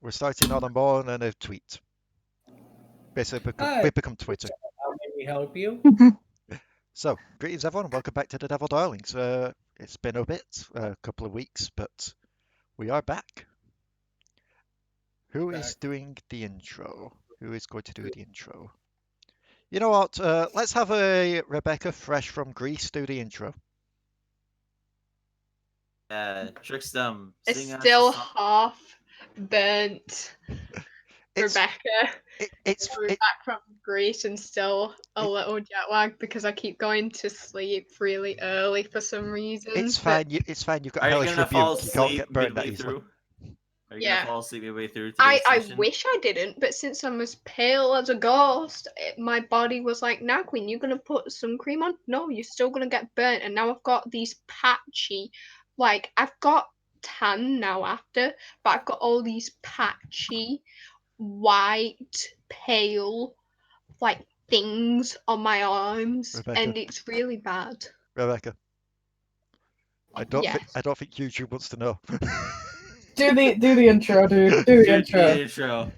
We're starting on a morn and a tweet. Basically, Hi. we become Twitter. How may we help you? So, greetings everyone, and welcome back to the Devil Darlings. It's been a bit, a couple of weeks, but we are back. Who is doing the intro? Who is going to do the intro? You know what? Let's have a Rebecca fresh from Greece do the intro. Trickstem. It's still half burnt. Rebecca. It's back from Greece and still a little jet lag because I keep going to sleep really early for some reason. It's fine. It's fine. You've got Are you hellish gonna fall rebuke. You can't asleep get burned that midway easily. through? Are you Yeah. gonna fall asleep midway through today's I session? wish I didn't, but since I'm as pale as a ghost, my body was like, "Now, Queen, you're gonna put some cream on? No, you're still gonna get burnt." And now I've got these patchy, like I've got tan now after, but I've got all these patchy, white, pale, like things on my arms, Rebecca. and it's really bad. Rebecca, I don't Yes. think YouTube wants to know. Do the intro, dude. Do the intro.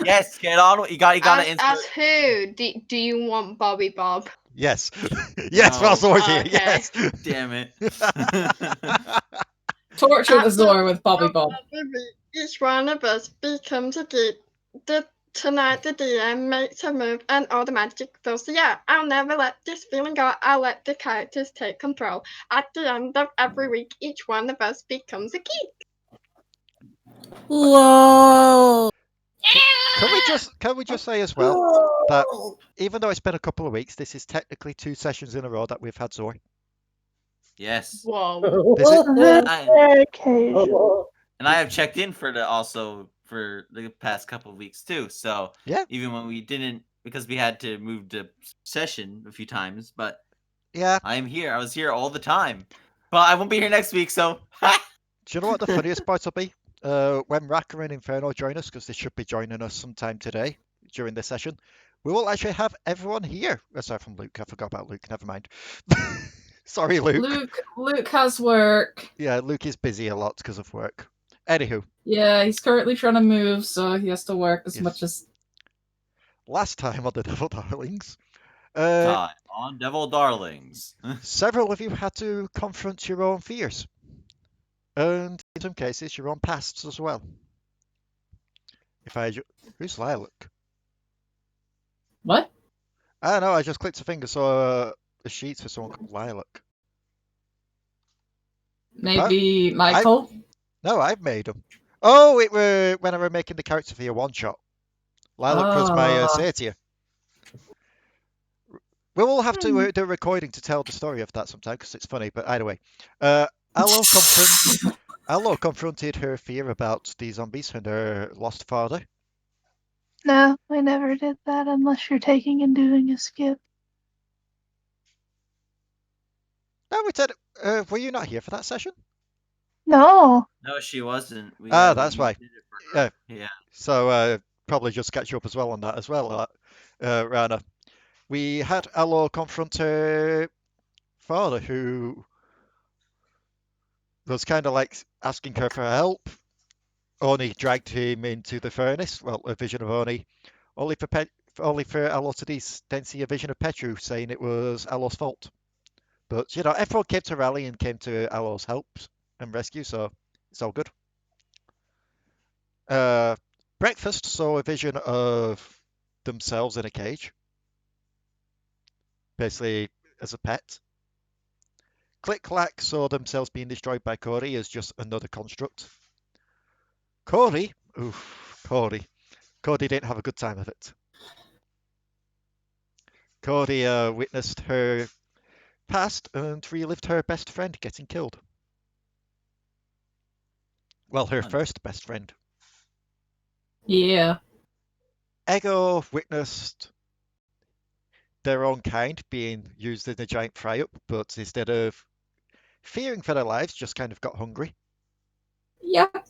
Yes, get on. You gotta As who? Do you want Bobby Bob? Yes. Yes, No. Russell was here. Okay. Yes. Damn it. Torture the Zor with Bobby Bob. Each one of us becomes a geek. Tonight the DM makes a move and all the magic fills the air. I'll never let this feeling go. I'll let the characters take control. At the end of every week, each one of us becomes a geek. Whoa! Can we just say as well that even though it's been a couple of weeks, this is technically 2 sessions in a row that we've had Zor. Yes. Whoa. This is, And I have checked in for the past couple of weeks too. So yeah, even when we didn't, because we had to move the session a few times, but yeah. I am here. I was here all the time, but I won't be here next week. So Do you know what the funniest part will be? When Raka and Inferno join us, because they should be joining us sometime today during this session, we will actually have everyone here. Aside from Luke, I forgot about Luke. Never mind. Sorry, Luke. Luke has work. Yeah, Luke is busy a lot because of work. Anywho. Yeah, he's currently trying to move, so he has to work as Yes. much as. Last time on the Devil Darlings, time on Devil Darlings. several of you had to confront your own fears, and in some cases your own pasts as well. Who's Lilac? What? I don't know. I just clicked a finger, saw a sheet for someone called Lilac. Maybe Michael? No, I've made them. Oh, it were when I were making the character for your one shot. Lilac was my satyr. We will have to do a recording to tell the story of that sometime because it's funny. But either way, Allo confronted her fear about the zombies and her lost father. No, I never did that unless you're taking and doing a skip. No, we said. Were you not here for that session? No. No, she wasn't. That's why. Yeah. So probably just catch you up as well on that as well, Ranna. We had Allo confront her father, who was kind of like asking her for help. Oni dragged him into the furnace. Well, a vision of Oni, only for Allo to then see a vision of Petru, saying it was Allo's fault. But everyone came to Raali and came to Allo's help and rescue, so it's all good. Breakfast saw a vision of themselves in a cage, basically as a pet. Click Clack saw themselves being destroyed by Codi as just another construct. Codi didn't have a good time of it. Codi witnessed her past and relived her best friend getting killed. Well, her first best friend. Yeah. Ego witnessed their own kind being used in a giant fry-up, but instead of fearing for their lives, just kind of got hungry. Yep.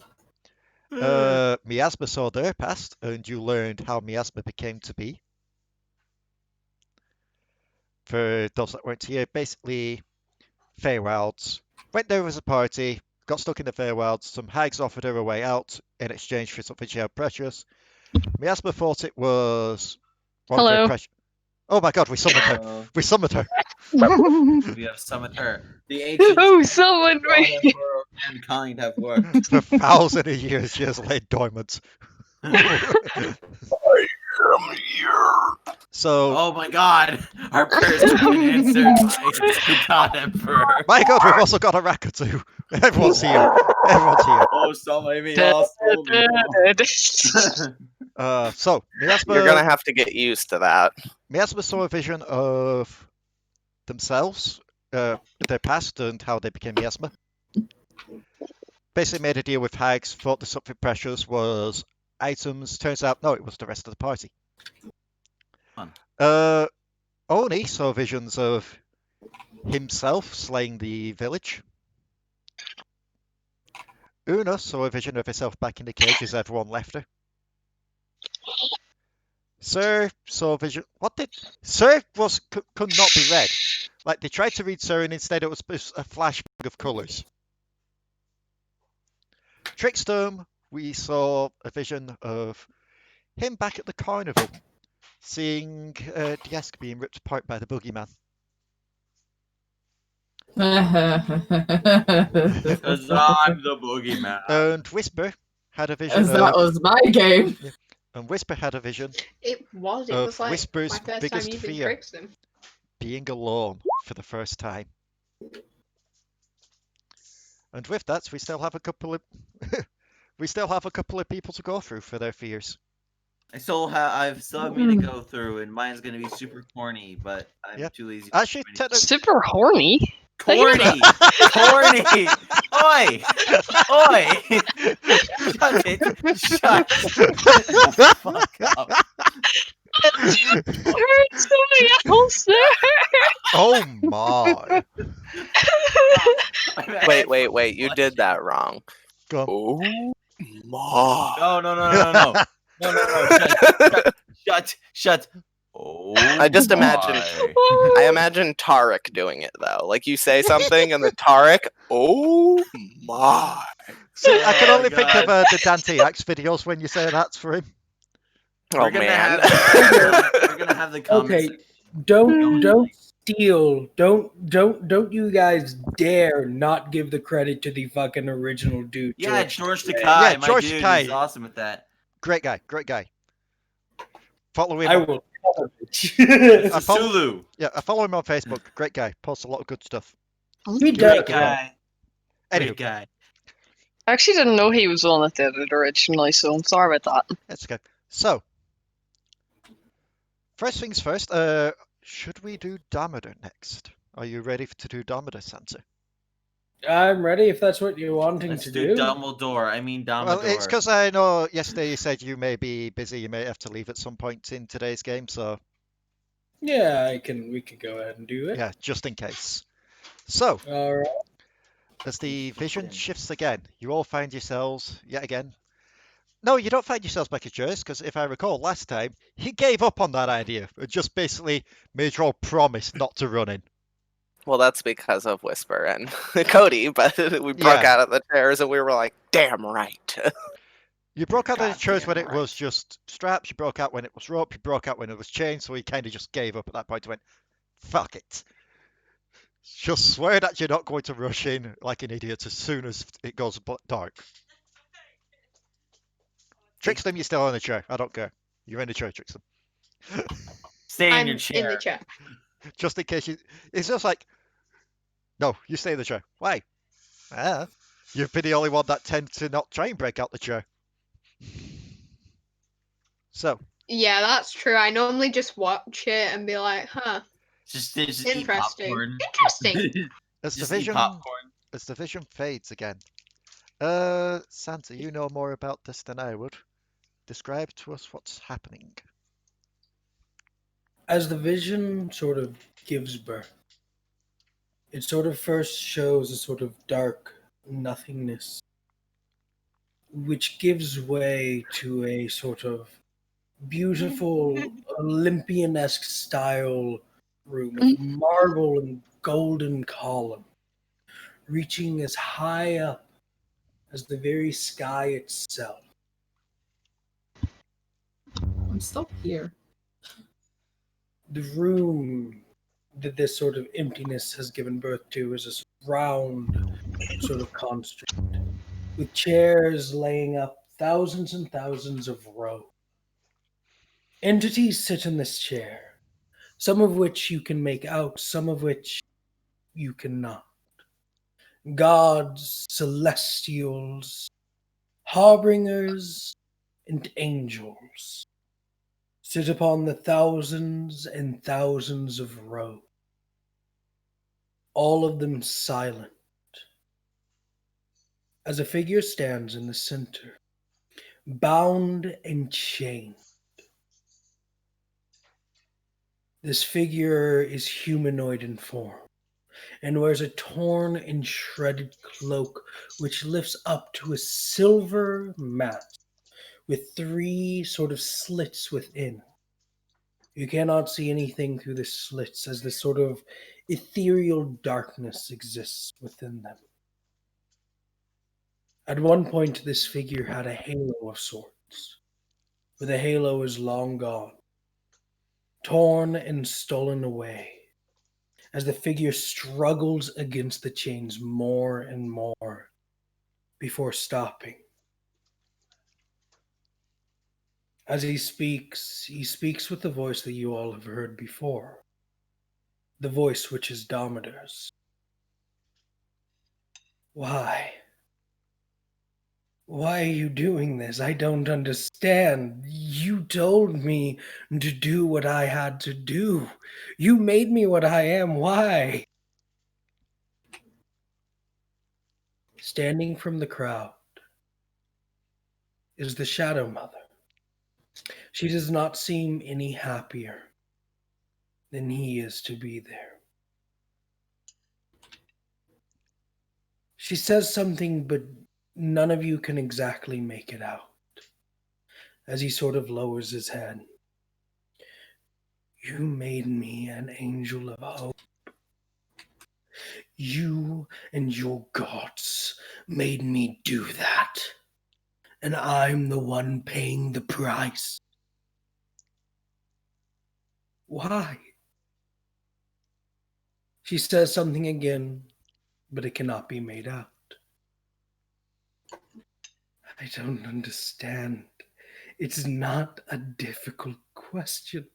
Miasma saw their past, and you learned how Miasma became to be. For those that weren't here, basically, Feywilds went there as a party, got stuck in the Feywild. Some hags offered her a way out in exchange for something she had precious. Miasma thought it was one of her Hello. precious. Oh my god, we summoned her. Uh, We summoned her. we have summoned her. The ancient Oh, someone God me. Emperor of mankind have worked. For thousands of years, she has laid dormant. So, Oh my god! Our prayers have been answered by the God Emperor. my god, we've also got a Rakatu. Everyone's here. Everyone's here. Oh, so maybe also. So, Miasma, You're gonna have to get used to that. Miasma saw a vision of themselves, their past, and how they became Miasma. Basically made a deal with hags, thought the something precious was items. Turns out, no, it was the rest of the party. Fun. Oni saw visions of himself slaying the village. Una saw a vision of herself back in the cage as everyone left her. Sir saw a vision. What did Sir could not be read? Like they tried to read Sir, and instead it was a flashback of colours. Trickstem, we saw a vision of him back at the carnival, seeing Diask being ripped apart by the boogeyman. Because I'm the boogeyman. And Whisper had a vision As that was my game. and Whisper had a vision It was. It of was like Whisper's my first biggest time using fear. Trickstem. Being alone for the first time. And with that, we still have a couple of people to go through for their fears. I still have me to go through, and mine's gonna be super corny, but I'm Yeah. too lazy. Actually, technically, Super horny. Corny! Corny! Oi! Oi! Shut it! Shut the fuck up. I heard something else there. oh my! Wait, you did that wrong. Go on. Oh my. No. Shut. Oh. I just imagine- my. I imagine Tarek doing it though. Like you say something and then Tarek, oh my. So I can Oh, only think of God. the Dante Axe videos when you say that's for him. Oh We're gonna man. we're gonna have the comments. Okay, don't steal. Don't you guys dare not give the credit to the fucking original dude. Yeah, George. George Takai, Yeah, my George dude, Takai. is awesome at that. Great guy. Follow him. I on- will. It's I a follow- Sulu. Yeah, I follow him on Facebook. Great guy. Posts a lot of good stuff. He does. Great guy. Anyway, Great guy. I actually didn't know he was on it originally, so I'm sorry about that. that's okay. So, first things first. Should we do Damadur next? Are you ready to do Damadur, Santa? I'm ready if that's what you're wanting Let's to do do. Dumbledore. I mean Dumbledore. Well, it's because I know yesterday you said you may be busy. You may have to leave at some point in today's game. So, Yeah, we can go ahead and do it. yeah, just in case. So, All right. as the vision shifts again, you all find yourselves yet again. No, you don't find yourselves back at Jers, because if I recall last time, he gave up on that idea and just basically made you all promise not to run in. Well, that's because of Whisper and Cody, but we broke Yeah. out of the chairs and we were like, damn right. You broke out of the God chairs damn when it right. was just straps, you broke out when it was rope, you broke out when it was chain, so he kind of just gave up at that point and went, fuck it. Just swear that you're not going to rush in like an idiot as soon as it goes dark. Trickstem, you're still on the chair. I don't care. You're in the chair, Trickstem. Stay in I'm your chair. in the chair. Just in case you... It's just like... No, you stay in the chair. Why? You've been the only one that tends to not try and break out the chair. So, Yeah, that's true. I normally just watch it and be like, huh, Just eat interesting. popcorn. Interesting. as the Just eat vision... popcorn. As the vision fades again. Santa, you know more about this than I would. Describe to us what's happening. As the vision sort of gives birth, it sort of first shows a sort of dark nothingness, which gives way to a sort of beautiful Olympian-esque style room with marble and golden column, reaching as high up as the very sky itself. I'm still here. The room that this sort of emptiness has given birth to is a round sort of construct, with chairs laying up thousands and thousands of rows. Entities sit in this chair, some of which you can make out, some of which you cannot. Gods, celestials, harbingers, and angels sit upon the thousands and thousands of rows, all of them silent, as a figure stands in the center, bound and chained. This figure is humanoid in form and wears a torn and shredded cloak which lifts up to a silver mask with 3 sort of slits within. You cannot see anything through the slits as this sort of ethereal darkness exists within them. At one point, this figure had a halo of sorts, but the halo is long gone, torn and stolen away, as the figure struggles against the chains more and more before stopping. As he speaks with the voice that you all have heard before, the voice which is Damadur's. Why? Why are you doing this? I don't understand. You told me to do what I had to do. You made me what I am. Why? Standing from the crowd is the Shadow Mother. She does not seem any happier than he is to be there. She says something, but none of you can exactly make it out, as he sort of lowers his head. You made me an angel of hope. You and your gods made me do that, and I'm the one paying the price. Why? She says something again, but it cannot be made out. I don't understand. It's not a difficult question.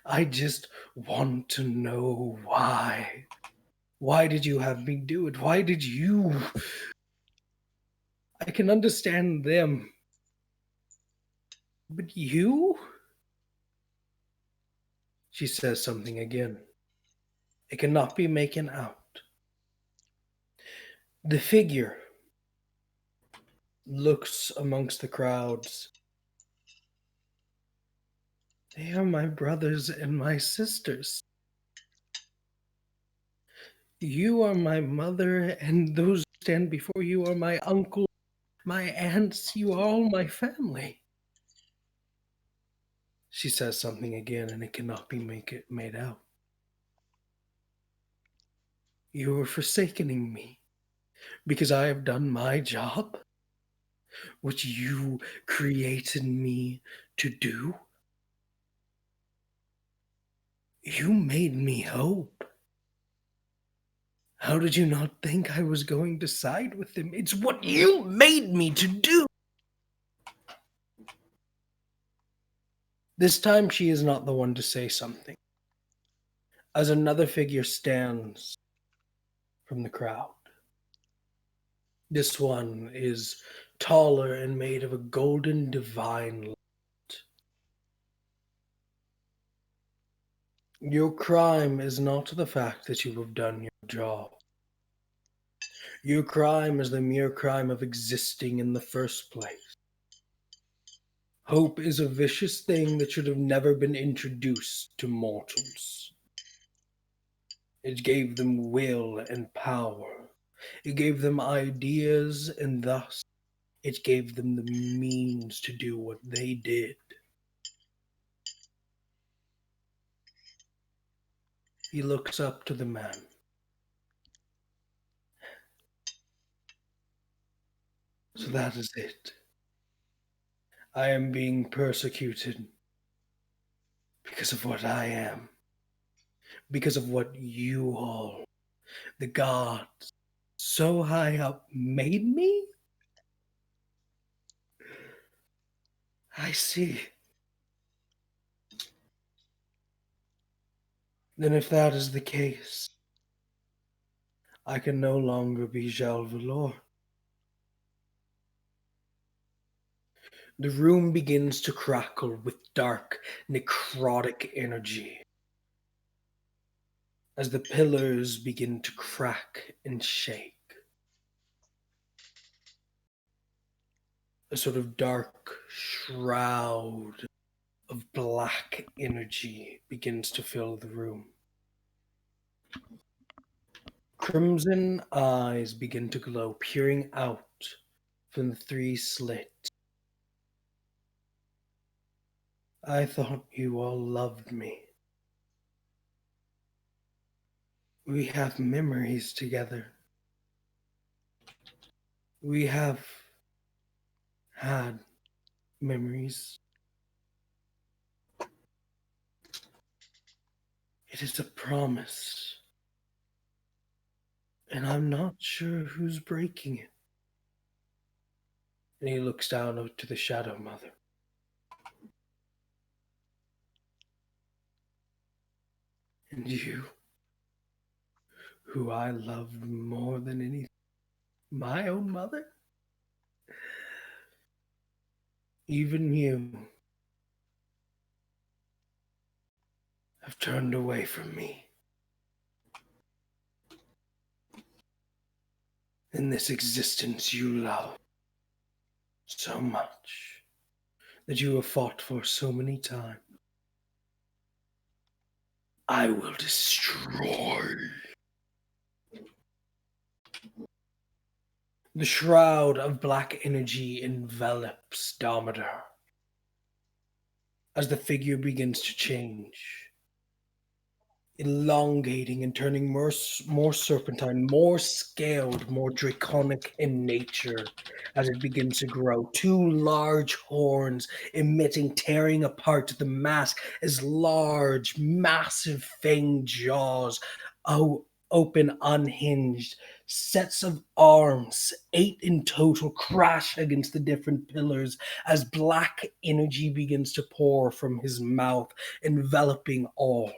I just want to know why. Why did you have me do it? Why did you? I can understand them. But you? She says something again. It cannot be making out. The figure looks amongst the crowds. They are my brothers and my sisters. You are my mother, and those who stand before you are my uncle, my aunts. You are all my family. She says something again, and it cannot be made out. You are forsaking me because I have done my job, which you created me to do. You made me hope. How did you not think I was going to side with him? It's what you made me to do. This time she is not the one to say something, as another figure stands from the crowd. This one is taller and made of a golden divine light. Your crime is not the fact that you have done your job. Your crime is the mere crime of existing in the first place. Hope is a vicious thing that should have never been introduced to mortals. It gave them will and power. It gave them ideas, and thus it gave them the means to do what they did. He looks up to the man. So that is it. I am being persecuted because of what I am. Because of what you all, the gods, so high up made me? I see. Then if that is the case, I can no longer be Jalvalor. The room begins to crackle with dark, necrotic energy as the pillars begin to crack and shake. A sort of dark shroud of black energy begins to fill the room. Crimson eyes begin to glow, peering out from the 3 slits. I thought you all loved me. We have memories together. We have had memories. It is a promise. And I'm not sure who's breaking it. And he looks down to the Shadow Mother. And you, who I loved more than anything, my own mother? Even you have turned away from me. In this existence you love so much, that you have fought for so many times. I will destroy. The shroud of black energy envelops Damodar as the figure begins to change, elongating and turning more serpentine, more scaled, more draconic in nature as it begins to grow. 2 large horns emitting, tearing apart the mask as large, massive fanged jaws open unhinged. Sets of arms, 8 in total, crash against the different pillars as black energy begins to pour from his mouth, enveloping all.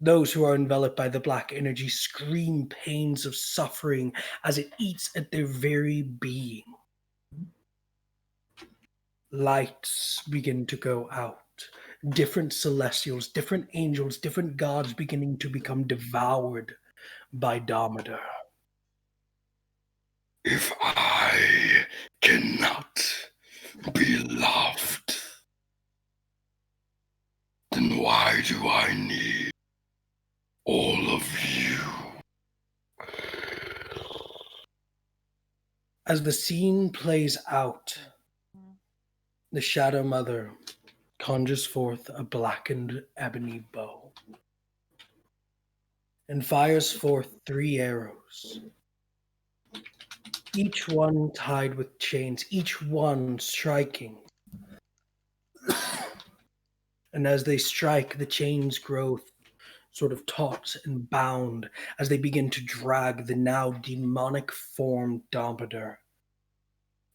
Those who are enveloped by the black energy scream pains of suffering as it eats at their very being. Lights begin to go out. Different celestials, different angels, different gods beginning to become devoured by Damodar. If I cannot be loved, then why do I need all of you? As the scene plays out, the Shadow Mother conjures forth a blackened ebony bow and fires forth 3 arrows, each one tied with chains, each one striking. And as they strike, the chains grow sort of taut and bound as they begin to drag the now demonic formed Damodar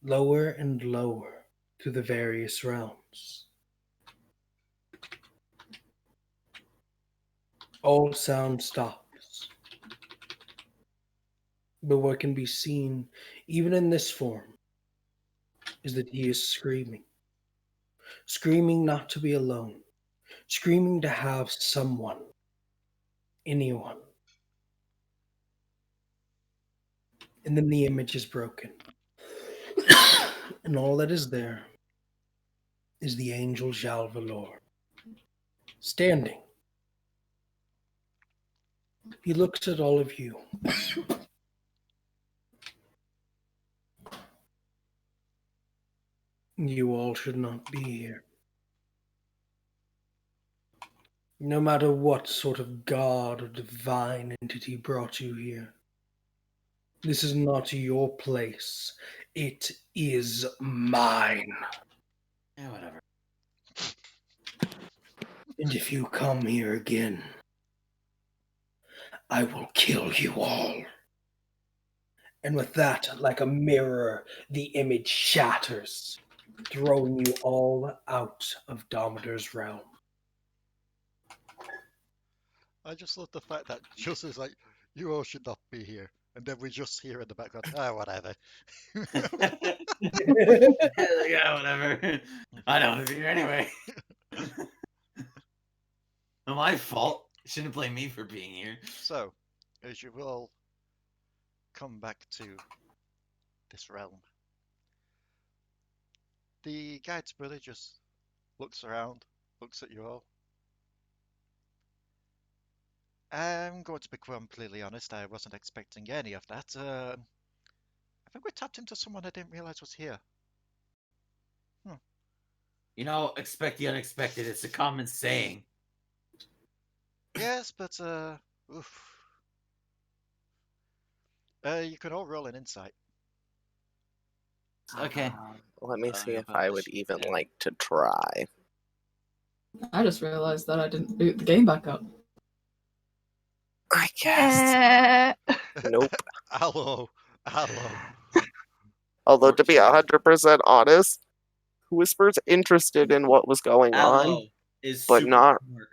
lower and lower through the various realms. All sound stops. But what can be seen, even in this form, is that he is screaming. Screaming not to be alone. Screaming to have someone, anyone. And then the image is broken. And all that is there is the angel Jalvalor, standing. He looks at all of you. You all should not be here. No matter what sort of god or divine entity brought you here, This is not your place. It is mine. Yeah, whatever. And if you come here again, I will kill you all. And with that, like a mirror, the image shatters, throwing you all out of Damadur's realm. I just love the fact that just is like, you all should not be here. And then we just hear in the background, whatever. Yeah, whatever. I don't want to be here anyway. Not my fault. You shouldn't blame me for being here. So, as you will come back to this realm, the guide's brother just looks around, looks at you all. I'm going to be completely honest, I wasn't expecting any of that. I think we tapped into someone I didn't realize was here. You know, expect the unexpected. It's a common saying. Yes, but, oof. You can all roll an insight. Okay. Let me see if about I this would shit even there. like to try. I just realised that I didn't boot the game back up. I guess. Nope. Hello. Although, to be Okay. 100% honest, Whisper's interested in what was going on, Allo is but super not smart.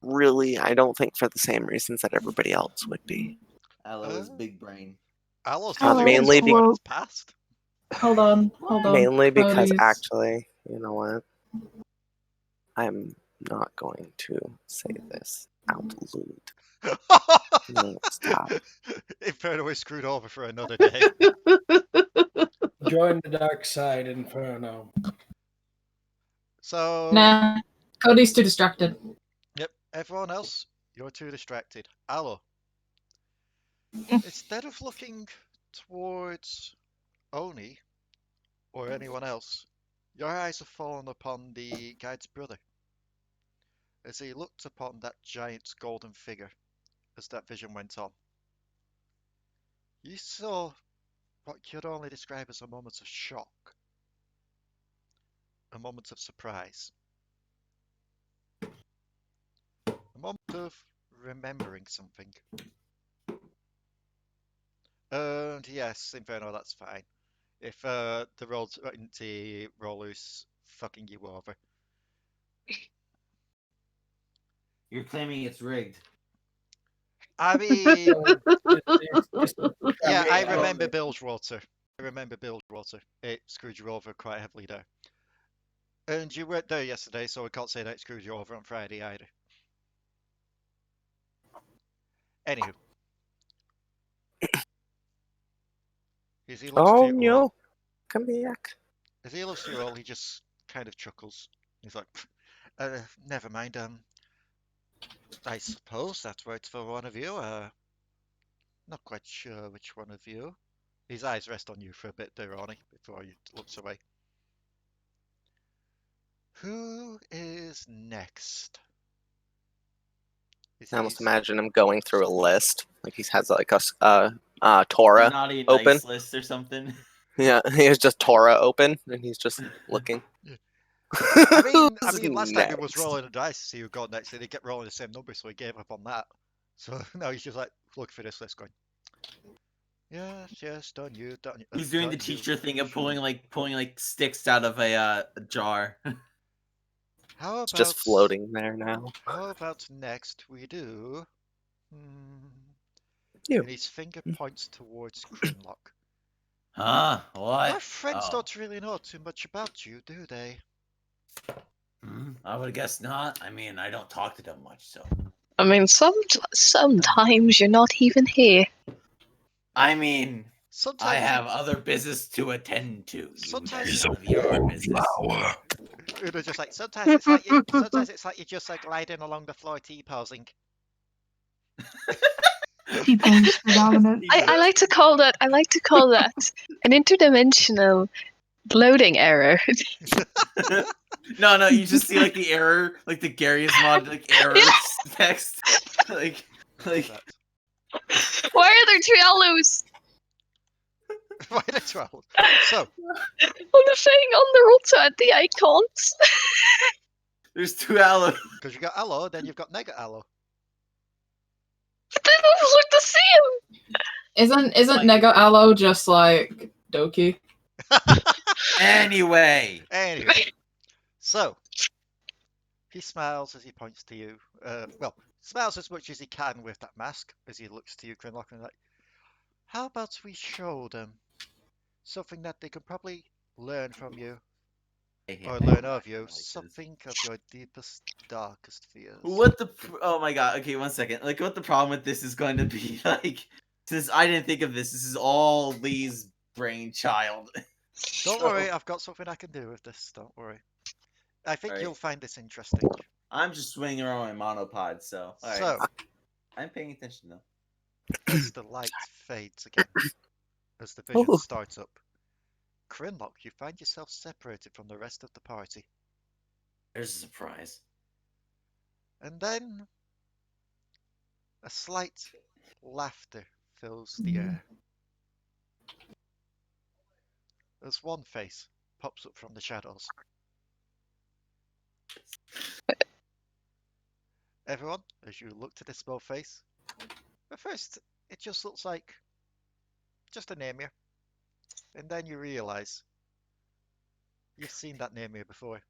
really, I don't think for the same reasons that everybody else would be. Allo is big brain. Alo's Hello, telling mainly us what woke. it's past. Hold on. Mainly because Cody's- actually, you know what? I'm not going to say this out loud. No, stop. Inferno is screwed over for another day. Join the dark side, Inferno. So, Nah. Cody's too distracted. yep, everyone else, you're too distracted. Allo, instead of looking towards Oni or anyone else, your eyes have fallen upon the guide's brother. As he looked upon that giant golden figure, as that vision went on, you saw what you'd only describe as a moment of shock, a moment of surprise, a moment of remembering something. And yes, Inferno, that's fine. If the roll-20 roller's fucking you over. You're claiming it's rigged. I mean, It's yeah, I primarily- remember Bilgewater. It screwed you over quite heavily there. And you weren't there yesterday, so I can't say that it screwed you over on Friday either. Anywho. As he looks Oh to you all, no, come back. as he looks to you all, he just kind of chuckles. He's like, never mind, I suppose that works for one of you. Not quite sure which one of you. His eyes rest on you for a bit there, Ronnie, before he looks away. Who is next? I almost imagine him going through a list. Like he has like a Torah. Naughty open. nice list or something. Yeah, he has just Torah open and he's just looking. I mean, Who's last time he was next? rolling a dice to see who got next, and he kept rolling the same number, so he gave up on that. So now he's just like, look for this list, going, yes, done you. He's doing the done you, teacher thing of sure." pulling like sticks out of a jar. How It's about just floating there now. How about next we do? You. And his finger points towards Krinlok. Huh? What? Your friends Oh. don't really know too much about you, do they? I would guess not. I mean, I don't talk to them much, so. I mean, sometimes you're not even here. I mean, Sometimes I have other business to attend to. Sometimes That's none of your business. They're just like sometimes it's like you're just like gliding along the floor T-posing. T-Pain's predominant. I like to call that an interdimensional loading error. No, you just see like the error, like the Gary's mod, like error text, like. That. Why are there 3 allos? Minor 12. So, On the thing on the roll 20 icons. There's 2 allo. because you got allo, then you've got nega allo. They both look the same. Isn't Nego Allo just like Doki? Anyway. Anyway, so he smiles as he points to you. Well, smiles as much as he can with that mask as he looks to you, Krinlok, and like, how about we show them something that they can probably learn from you or learn of you, something of your deepest, darkest fears. What the? Oh my god. Okay, 1 second. Like, what the problem with this is going to be? Like, since I didn't think of this, this is all Leigh's brainchild. Don't worry, I've got something I can do with this. Don't worry. I think you'll find this interesting. I'm just swinging around my monopod, so. All right. So, I'm paying attention though. as the light fades again, as the vision starts up, Krinlok, you find yourself separated from the rest of the party. There's a surprise. And then a slight laughter fills the air. As one face pops up from the shadows. Everyone, as you look to this small face, at first it just looks like just a Namr. And then you realise you've seen that Namr before.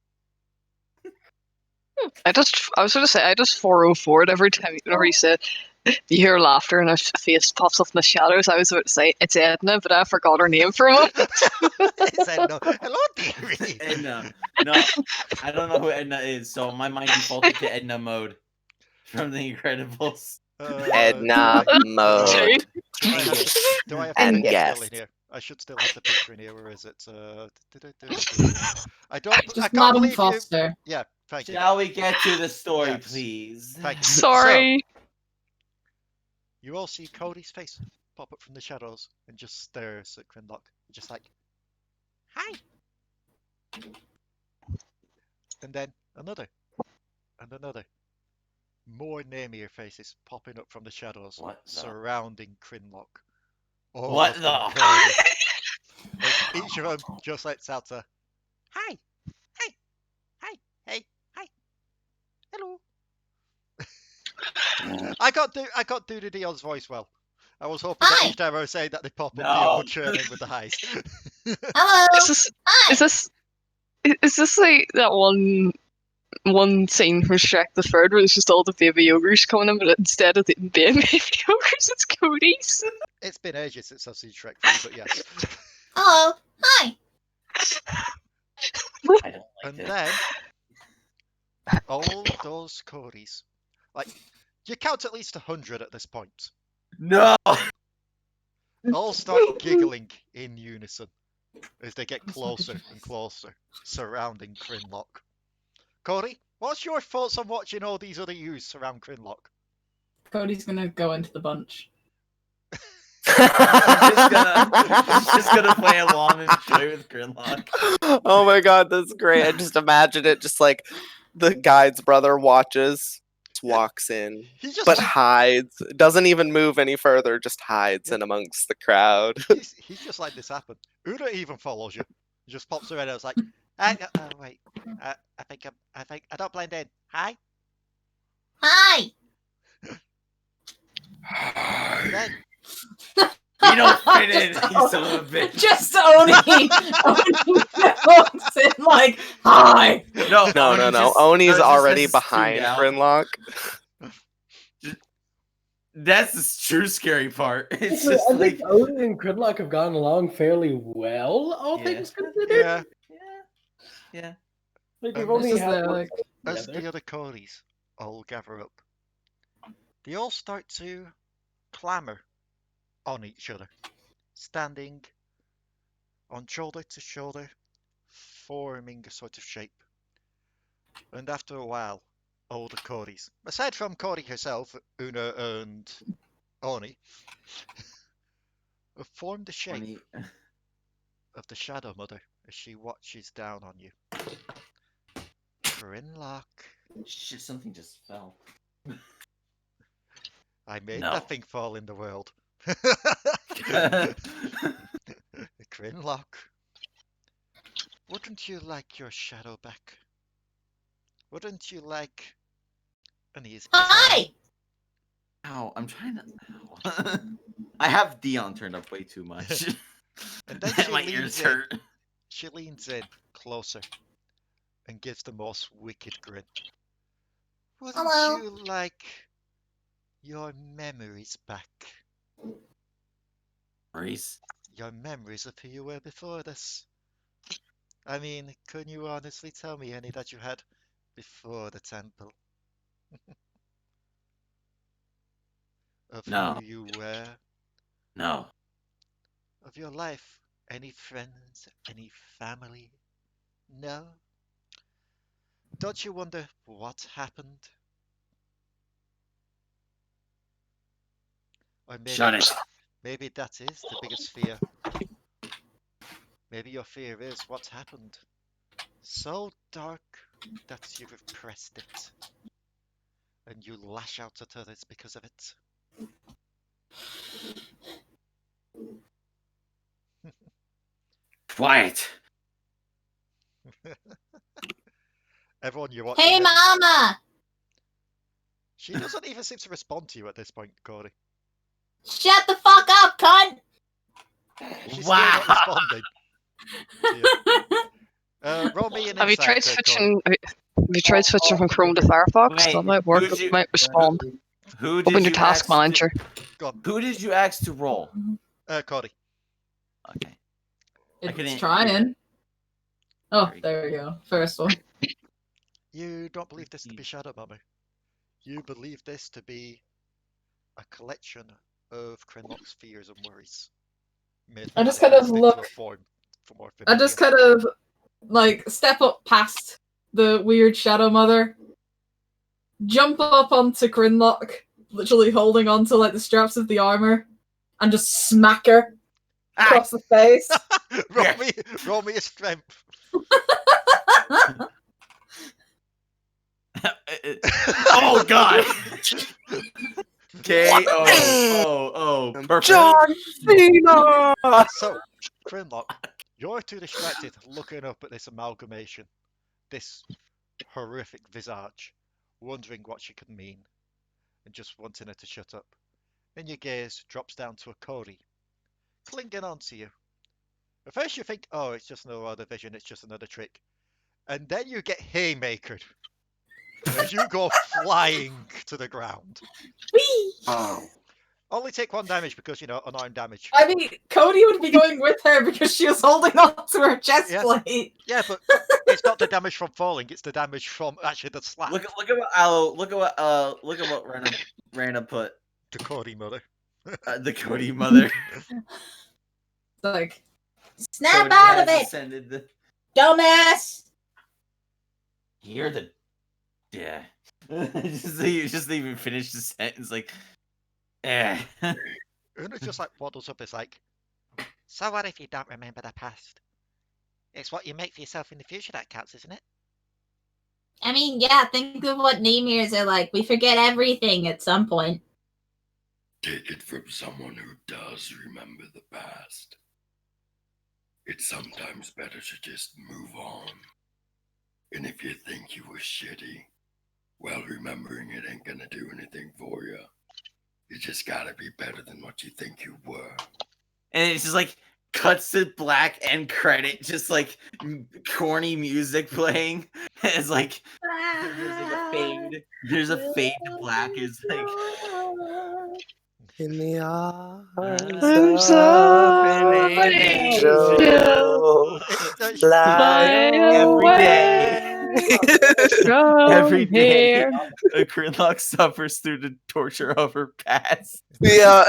I was going to say, I just 404 every time whenever you said you hear laughter and a face pops up in the shadows. I was about to say it's Edna, but I forgot her name for a moment. It's Edna. Hello, dearie. Edna. No, I don't know who Edna is, so my mind defaulted to Edna mode from The Incredibles. Edna mode. Do I have And the picture yes. still in here? I should still have the picture in here. Where is it? I don't. I Just can't Madam believe you. Foster. Yeah, thank you. Shall we get to the story, Yes. please? Thank you. Sorry. So, you all see Codi's face pop up from the shadows and just stares at Krinlok, just like, hi. And then another, and another. More Namir faces popping up from the shadows, surrounding Krinlok. What the? Each of them just lets out a hi, hi, hi, hey, hi, hello. I got Duda Dion's voice well. I was hoping that each time I was saying that they pop up, Dion would churn in with the highs. Is this like that one scene from Shrek the Third where it's just all the baby ogres coming in, but instead of it being baby ogres, it's Codi's? It's been ages since I've seen Shrek 3, but yes. Hello. Hi. I don't like And this. then all those Codis, like you count at least 100 at this point, No. all start giggling in unison as they get closer and closer, surrounding Krinlok. Codi, what's your thoughts on watching all these other youths surround Krinlok? Cody's gonna go into the bunch. I'm just gonna play along and enjoy with Krinlok. Oh my god, that's great. I just imagine it just like the guide's brother watches, just walks in, but hides, doesn't even move any further, just hides in amongst the crowd. He's just like this happened. Una even follows you. He just pops around and it's like, wait, I think I don't blend in. Hi. Hi. Then, You don't fit in, you son of a bitch. Just Oni walks in like, hi. No. Oni's already just behind tuned out. Krinlok. That's the true scary part. It's I just think like Oni and Krinlok have gone along fairly well, all things considered. yeah. Like we've And only this is had the, one like, fight as together. the other Codis all gather up, they all start to clamor on each other, standing on shoulder to shoulder, forming a sort of shape. And after a while, all the Codis, aside from Codi herself, Una and Oni, have formed the shape of the Shadow Mother as she watches down on you. Krinlok. Shit, something just fell. I made No. nothing fall in the world. Krinlok, wouldn't you like your shadow back? Wouldn't you like an easy Hi! Ow, I'm trying to. Ow. I have Dion turned up way too much. And then My ears hurt. She leans in closer and gives the most wicked grin. Wouldn't Hello. you like your memories back? Reese. Your memories of who you were before this. I mean, can you honestly tell me any that you had before the temple? Of No. who you were, No. of your life, any friends, any family? No? Don't you wonder what happened? Or Shut it. maybe that is the biggest fear. Maybe your fear is what's happened. So dark that you've repressed it. And you lash out at others because of it. Quiet. Everyone you're watching. Hey, Mama! She doesn't even seem to respond to you at this point, Codi. Shut the fuck up, cunt! She's still not responding. To you. Roll me an Have you insight, tried switching? Have you tried switching from Chrome to Firefox? Wait, That might work. who'd you- It might respond. Who Open did your you task ask manager. Go on, Who did you ask to roll? Codi. Okay. I couldn't- It's trying. Oh, there we go. First one. You don't believe this to be Shadow Mummy. You believe this to be a collection of Krinlok's fears and worries. Made I just kind of into look. a form for more I just familiar. kind of like step up past the weird Shadow Mother, jump up onto Krinlok, literally holding onto like the straps of the armor, and just smack her across the face. roll me a strength. Oh god! Perfect. John Cena! So, Krinlok, you're too distracted looking up at this amalgamation, this horrific visage, wondering what she could mean, and just wanting her to shut up. Then your gaze drops down to a Codi, clinging on to you. At first you think, oh, it's just another other vision, it's just another trick. And then you get haymakered. As you go flying to the ground. Oh. Only take 1 damage because, unarmed damage. I mean, Codi would be going with her because she was holding on to her chest plate. Yeah, but it's not the damage from falling; it's the damage from actually the slap. Look at what Allo. Look at what Ranna put. The Codi mother. The Codi mother. Like, Snap Codi out of has it, ascended the... dumbass! You're the... Yeah. just even finish the sentence like... Eh. Una's just like waddles up, it's like, so what if you don't remember the past? It's what you make for yourself in the future that counts, isn't it? I mean, yeah, think of what Namirs are like. We forget everything at some point. Take it from someone who does remember the past. It's sometimes better to just move on. And if you think you were shitty, well, remembering it ain't gonna do anything for you. You just gotta be better than what you think you were. And it's just like cuts to black end credit, just like corny music playing. It's like there's like a fade. There's a fade to black. It's like In the arms Arms of of an an angel, angel, fly every day. Every day, here. Krinlok suffers through the torture of her past. Yeah,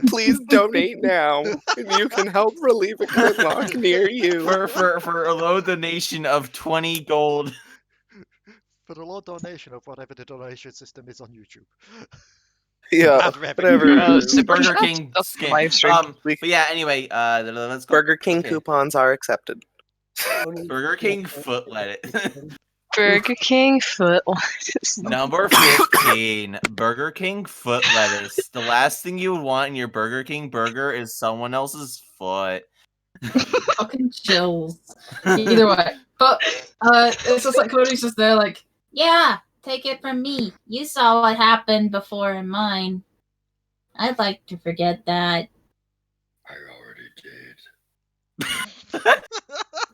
please donate now, and you can help relieve a Krinlok near you. For a low donation of 20 gold. For the low donation of whatever the donation system is on YouTube. Yeah, Ad revenue. whatever. Super Burger chat? King That's skin. live stream. But yeah, anyway, let's go. Burger King Okay. coupons are accepted. Burger King foot let it. Burger King foot. Number 15, Burger King foot lettuce. The last thing you would want in your Burger King burger is someone else's foot. Fucking chills. Either way. But it's just like Cody's just there like, Yeah, take it from me. You saw what happened before in mine. I'd like to forget that. I already did.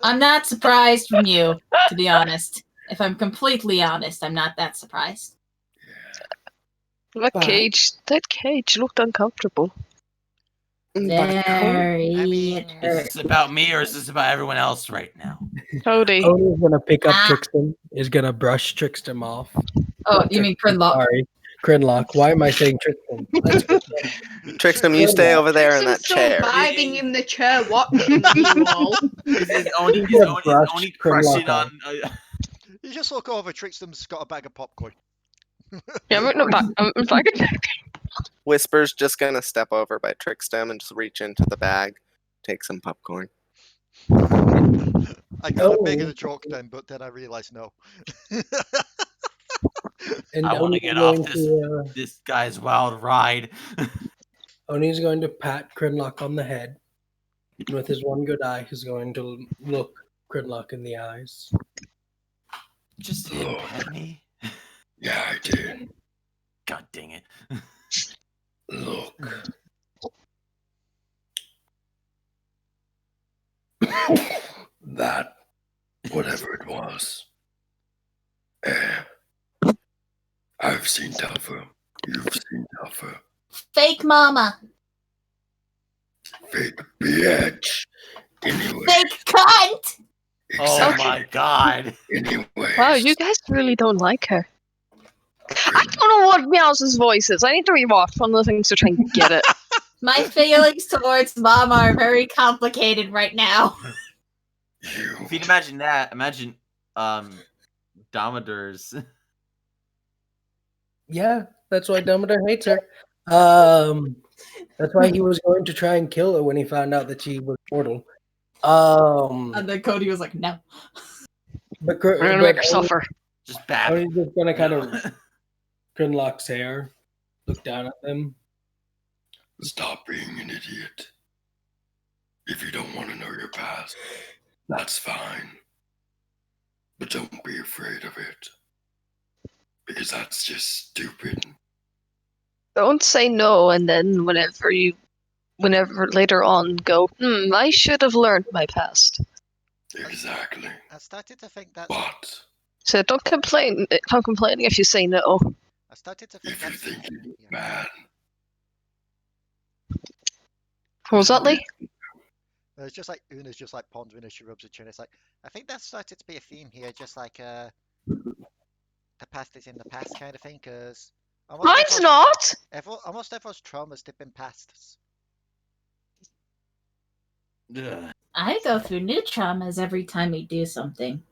I'm not surprised from you, to be honest. If I'm completely honest, I'm not that surprised. That cage looked uncomfortable. Very. Is this about me or is this about everyone else right now? Cody. Cody's gonna pick up Trickstem. Is gonna brush Trickstem off. Oh, you mean Krinlok? Sorry, Krinlok. Why am I saying Trickstem? Trickstem, you stay over there in that Still chair. vibing in the chair, watching you all. Is Oni crushing on? You just look over. Trickstem's got a bag of popcorn. Yeah, I'm back. Whisper's just gonna step over by Trickstem and just reach into the bag, take some popcorn. I could have made it a joke then, but then I realised no. And I want to Oni's get off going this guy's wild ride. Oni's going to pat Krinlok on the head. And with his one good eye, he's going to look Krinlok in the eyes. Just hit at me. Yeah, I did. God dang it. Look. That, whatever it was. I've seen tougher. You've seen tougher. Fake mama. Fake bitch. Anyway. Fake cunt. Oh my god. Anyway. Wow, you guys really don't like her. I don't know what Meows's voice is. I need to rewatch one of the things to try and get it. My feelings towards mama are very complicated right now. If you'd imagine that, imagine Damadur's. Yeah, that's why Dumbledore hates her. That's why he was going to try and kill her when he found out that she was mortal. And then Cody was like, no. But We're gonna make her suffer. Just bad. He's just gonna kind of Krinlok's hair, look down at them. Stop being an idiot. If you don't want to know your past, that's fine. But don't be afraid of it. Because that's just stupid. Don't say no, and then whenever later on go, I should have learned my past. Exactly. I started to think that. But So don't complain. I'm complaining if you say no. I started to think if you that's. think you're bad, What was that, Leigh? It's just like Una's just like pondering as she rubs her chin. It's like I think that's started to be a theme here, just like the past is in the past kind of thing. Because Mine's not. Almost everyone's traumas dip in pasts. I go through new traumas every time we do something.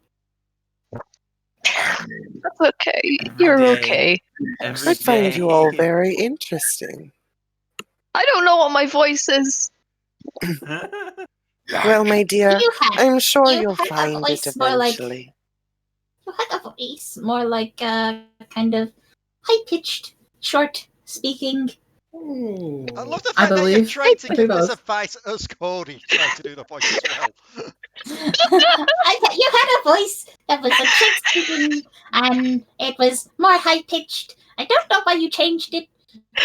That's okay. You're okay. I find you all very interesting. I don't know what my voice is. Well, my dear, I'm sure you you'll had a find it voice more like- eventually. You had a voice more like kind of high-pitched, short speaking. I love the I fact that you're believe trying to give both. this advice as Cody trying to do the voice as well. You had a voice that was like Shakespearean, and it was more high-pitched. I don't know why you changed it.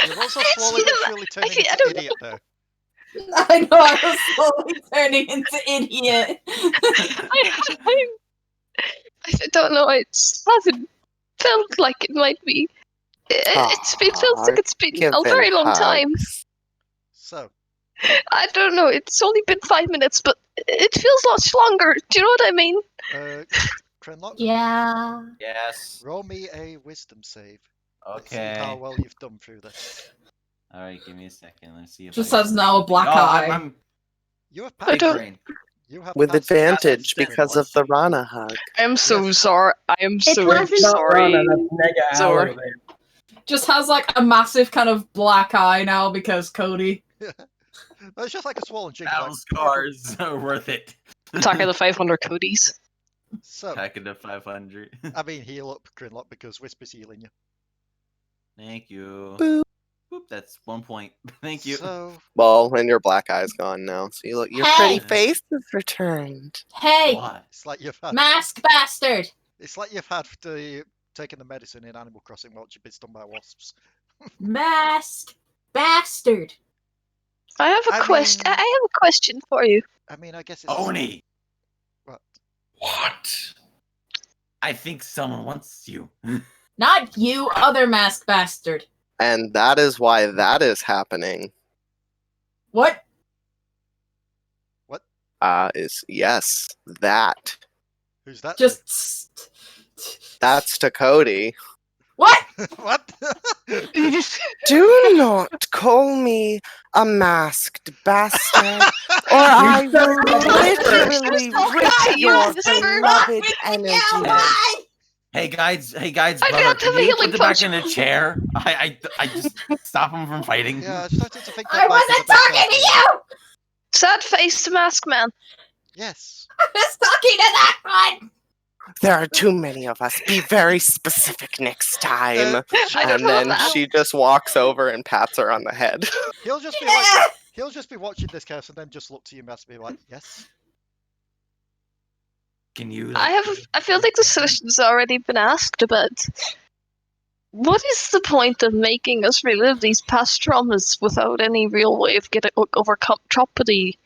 You're also slowly but surely turning into an idiot there. I know, I was slowly turning into idiot. I don't know. It hasn't felt like it might be. It feels like it's been a very long time. So. I don't know. It's only been 5 minutes, but it feels much longer. Do you know what I mean? Krinlok? Yeah. Yes. Roll me a wisdom save. Let's see Okay. how well you've done through this. All right, give me a second. Let's see if Just I has now a black No, eye. You have I don't. brain. You have With passed advantage the because of the Ranna hug. I am so sorry. I am so wasn't- sorry. Sorry. Just has like a massive kind of black eye now because Cody. It's just like a swollen cheek. Battle scars are worth it. Attack of the 500 Codis. So, Attack of the 500. I mean, heal up Krinlok because Whisper's healing you. Thank you. Boop. Boop, that's 1 point. Thank you. So, Well, and your black eye's gone now, so you look. Your pretty face has returned. Hey, What? it's like you've had. mask bastard! It's like you've had taken the medicine in Animal Crossing while you've been stung by wasps. Mask bastard! I have a question. I have a question for you. I mean, I guess it's. Oni! What? What? I think someone wants you. Not you, other mask bastard. And that is why that is happening. What? What? Yes, that. Who's that? Just. That's to Codi. What? What? Do not call me a masked bastard, or I will literally rip your beloved energy. Hey guys, I brother, got can the you healing put it back potion. in a chair? I just stop him from fighting. Yeah, I started to think I wasn't talking to you! Sad face to mask man. Yes. I was talking to that one! There are too many of us. Be very specific next time. I don't And know then that. she just walks over and pats her on the head. He'll just be like, he'll just be watching this chaos and then just look to you and be like, yes. Can you? I feel like the solution's already been asked, but what is the point of making us relive these past traumas without any real way of getting overcome tropody?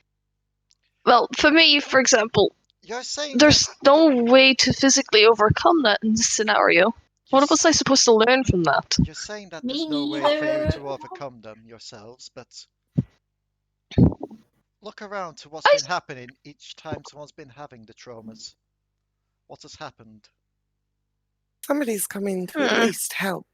Well, for me, for example, You're saying there's no way to physically overcome that in this scenario. What was I supposed to learn from that? You're saying that there's no way for you to overcome them yourselves, but look around to what's been happening each time someone's been having the traumas. What has happened? Somebody's coming to at least help.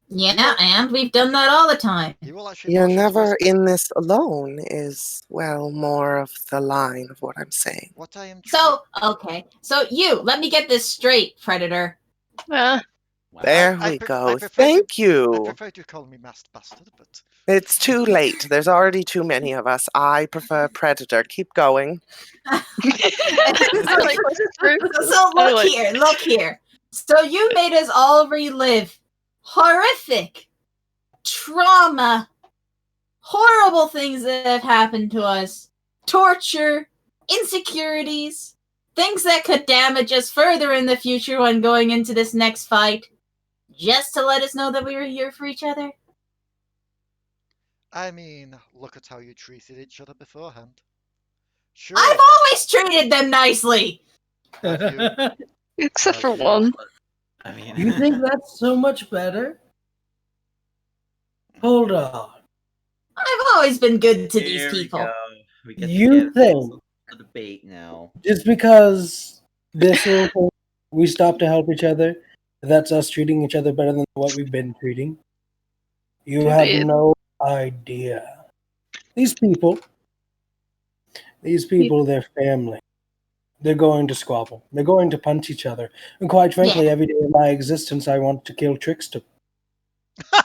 Yeah, and we've done that all the time. You're never in this alone is, well, more of the line of what I'm saying. What I am So, okay. So let me get this straight, Predator. There we go. Thank you. I prefer you call me masked bastard, but It's too late. There's already too many of us. I prefer Predator. Keep going. So look here. So you made us all relive horrific trauma, horrible things that have happened to us, torture, insecurities, things that could damage us further in the future when going into this next fight, just to let us know that we were here for each other. I mean, look at how you treated each other beforehand. Sure. I've always treated them nicely. Except for one. I mean, You think that's so much better? Hold on. I've always been good to these people. You think a debate now? just because this little thing, we stop to help each other, that's us treating each other better than what we've been treating? You have no idea. These people, they're family. They're going to squabble. They're going to punch each other. And quite frankly, every day of my existence, I want to kill Trickstem.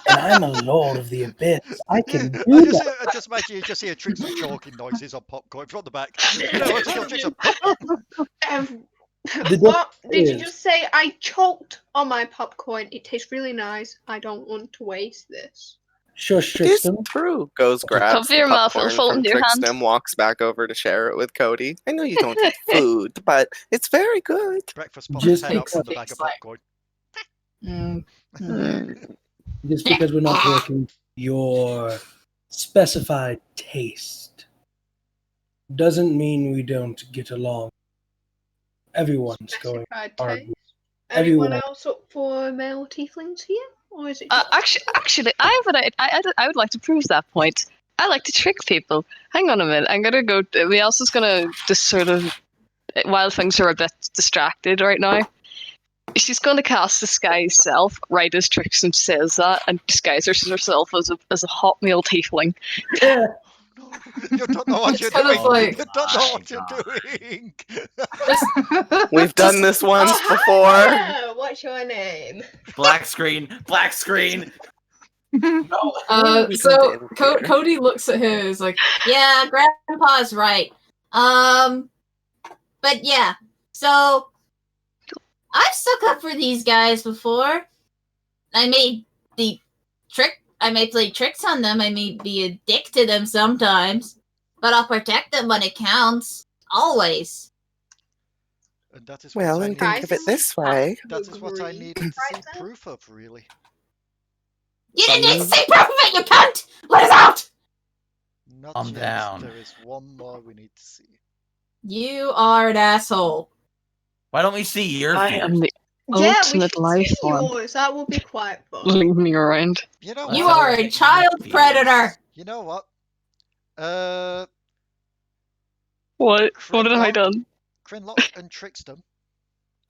And I'm a lord of the abyss. I can do that. I just imagine you just hear Trickstem choking noises on popcorn from the back. You know, I want to kill Trickstem. What did you just say? I choked on my popcorn. It tastes really nice. I don't want to waste this. Shush, It is Trickstem. true. Goes, grabs Cover the your mouth, popcorn it'll fall from into your hand. Trickstem, walks back over to share it with Codi. I know you don't eat food, but it's very good. Breakfast pops Just head up from the because- bag of popcorn. Just because we're not working your specified taste doesn't mean we don't get along. Everyone's going Specified hard. taste. Everyone. Anyone else up for male tieflings here? Or is it Actually, I would like to prove that point. I like to trick people. Hang on a minute. I'm gonna go. Elsa's gonna just sort of, while things are a bit distracted right now, she's gonna cast Disguise Self right as Trickstem says that, and disguise herself as a hot male tiefling. You don't know what you're kind doing. of like- You don't know what you're doing. We've done this once before. Ah, what's your name? Black screen. Black screen. So Cody looks at her as like, Yeah, Grandpa's right. But yeah, so I've stuck up for these guys before. I made the trick I may play tricks on them. I may be a dick to them sometimes, but I'll protect them when it counts. Always. And that is Well, what I and needed. think of it this way. That is what I needed to see proof of, really. You didn't need to say proof of it, you cunt! Let us out! Not Calm yet. down. There is one more we need to see. You are an asshole. Why don't we see your I fears? am the Yeah, we ultimate should life see form. yours. That will be quite fun. Leave me around. You know You what? are a child predator. You know what? What? What have I Krinlok- done? Krinlok and Trickstem,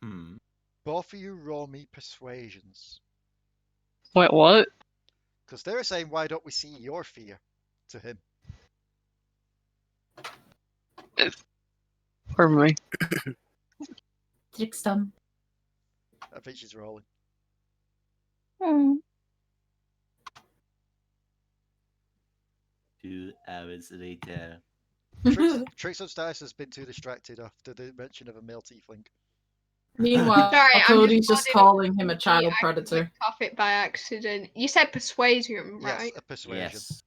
Hmm. both of you roll me persuasions. Wait, what? Because they're saying, why don't we see your fear to him? Pardon me. Trickstem. I think she's rolling. Hmm. 2 hours later. Trickstem's dice has been too distracted after the mention of a male tiefling. Meanwhile, Sorry, I'm Cody's just just calling him a child I predator. clicked off it by accident. You said persuasion, right? Yes, a persuasion. Yes.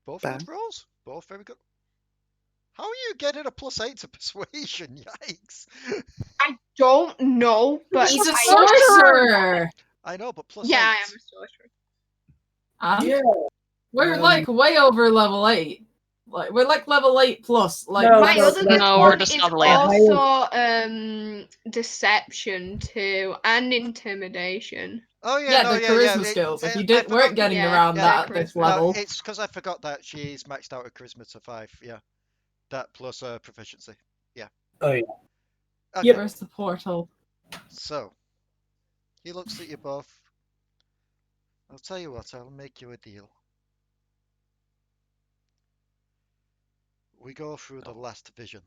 Both Bad. good rolls. Both very good. How are you getting a +8 to persuasion? Yikes. I don't know, but He's a I- sorcerer! I know, but +8. Yeah, I am a sorcerer. Yeah. We're like way over level 8. Like we're like level 8 plus. Like No, My no, other no, no, one we're just is not allowed. also deception too, and intimidation. Oh yeah, yeah, no, the yeah, charisma yeah. skills. If you I weren't forgot- getting Yeah, around yeah, that at this charisma. level. No, it's because I forgot that she's maxed out her charisma to 5. Yeah, that plus proficiency. Yeah. Oh, yeah. Okay. Yep. Where's the portal? So he looks at you both. I'll tell you what. I'll make you a deal. We go through the last vision,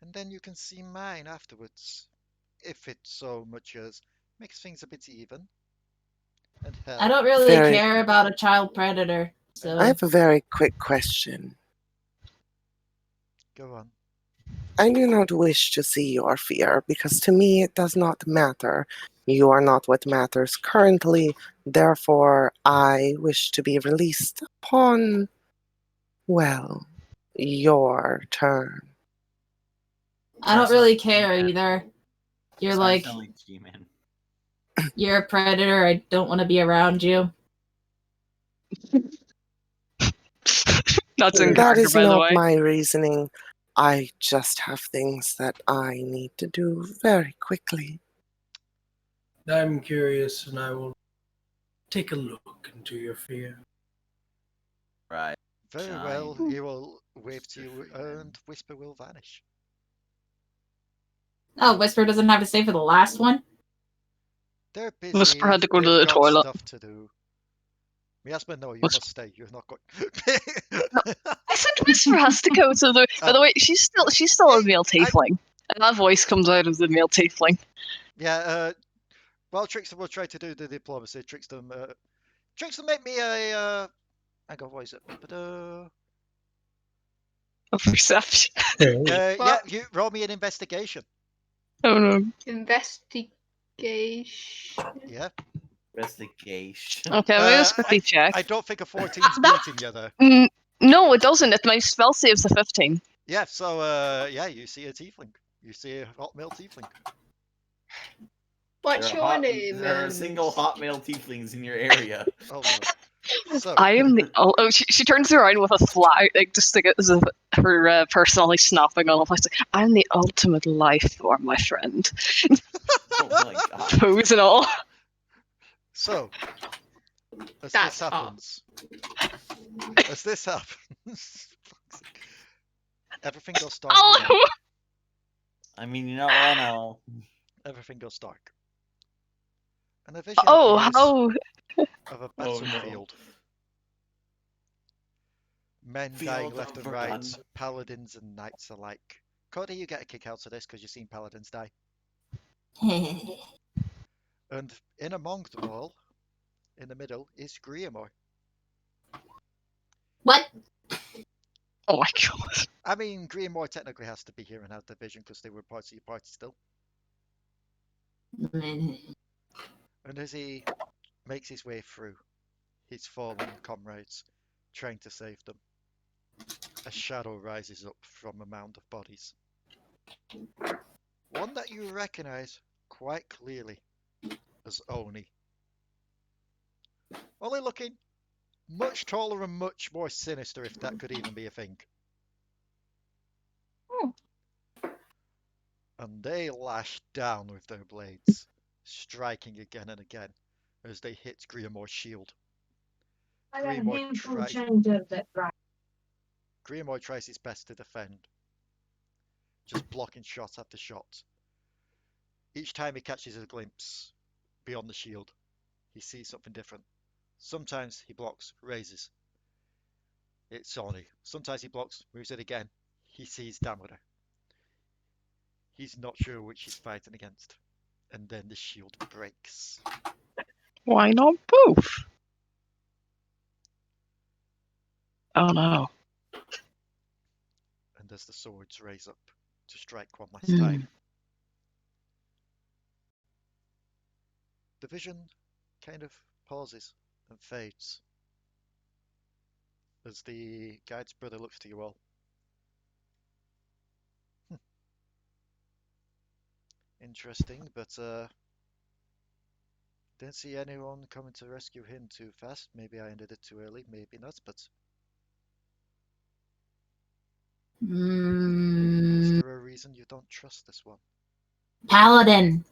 and then you can see mine afterwards, if it so much as makes things a bit even. And hell, I don't really Very- care about a child predator. So I have a very quick question. go on. I do not wish to see your fear, because to me it does not matter. You are not what matters currently, therefore I wish to be released upon, well, your turn. I don't really care either. You're like, G-Man. you're a predator. I don't want to be around you. That's in That character, is by the not way. my reasoning. I just have things that I need to do very quickly. I'm curious, and I will take a look into your fear. Right. Very Shine. well. He will wave to you, and Whisper will vanish. Oh, Whisper doesn't have to stay for the last one? They're busy. Whisper had to go to they've the got toilet. stuff to do. Miasma, no, you Whisper- must stay. You're not going. I said Whisper has to go to the. By the way, she's still a male tiefling, and that voice comes out of the male tiefling. Yeah. Well, Trickstem will try to do the diplomacy. Trickstem, make me a. Hang on, what is it? A perception. Yeah, you roll me an investigation. Oh no. Investigation. Yeah. Investigation. Okay, let me just quickly check. I don't think a 14's beating you there. No, it doesn't. My spell saves a 15. Yeah. So yeah, you see a tiefling. You see a hot male tiefling. What's your name? There are single hot male tieflings in your area. Oh no. So I am the. Oh, she turns around with a flag, like just like as if her personality snapping on the place. Like, I'm the ultimate life form, my friend. Oh my god. Pose and all. So, as That's this happens, everything goes dark. again. Oh, I mean, you know, I know. Everything goes dark. And a vision oh, appears how? of a Oh, no. battlefield. Men Field dying left of and right, Verdun. paladins and knights alike. Codi, you get a kick out of this because you've seen paladins die. And in among them all, in the middle, is Griamore. What? Oh my god. I mean, Griamore technically has to be here and have the vision because they were parts of your party still. And as he makes his way through his fallen comrades, trying to save them. A shadow rises up from a mound of bodies. One that you recognize quite clearly as Oni. Only looking much taller and much more sinister, if that could even be a thing. And they lash down with their blades, striking again and again as they hit Grimoire's shield. Grimoire tries his best to defend, just blocking shot after shot. Each time he catches a glimpse beyond the shield, he sees something different. Sometimes he blocks, raises. It's Oni. Sometimes he blocks, moves it again. He sees Damodar. He's not sure which he's fighting against. And then the shield breaks. Why not both? Oh no. And as the swords raise up to strike one last time, the vision kind of pauses and fades as the guide's brother looks to you all. Interesting, but didn't see anyone coming to rescue him too fast. Maybe I ended it too early, maybe not, but is there a reason you don't trust this one? Paladin.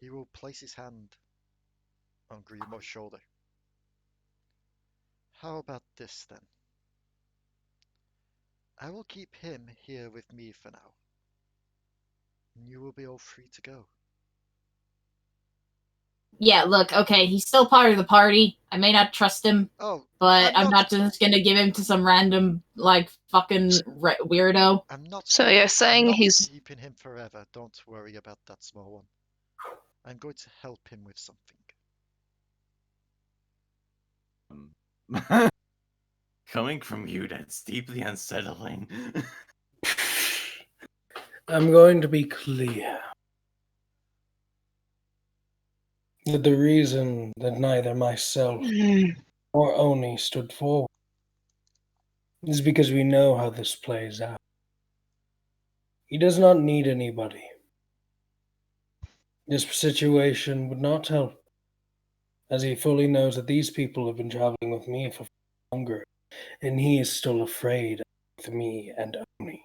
He will place his hand on Grimoire's shoulder. How about this then? I will keep him here with me for now. And you will be all free to go. Yeah, look, okay, he's still part of the party. I may not trust him, but I'm not just gonna give him to some random, like, fucking weirdo. So you're saying he's keeping him forever. Don't worry about that small one. I'm going to help him with something. Coming from you, that's deeply unsettling. I'm going to be clear that the reason that neither myself or Oni stood forward is because we know how this plays out. He does not need anybody. This situation would not help, as he fully knows that these people have been traveling with me for longer, and he is still afraid of me and Oni.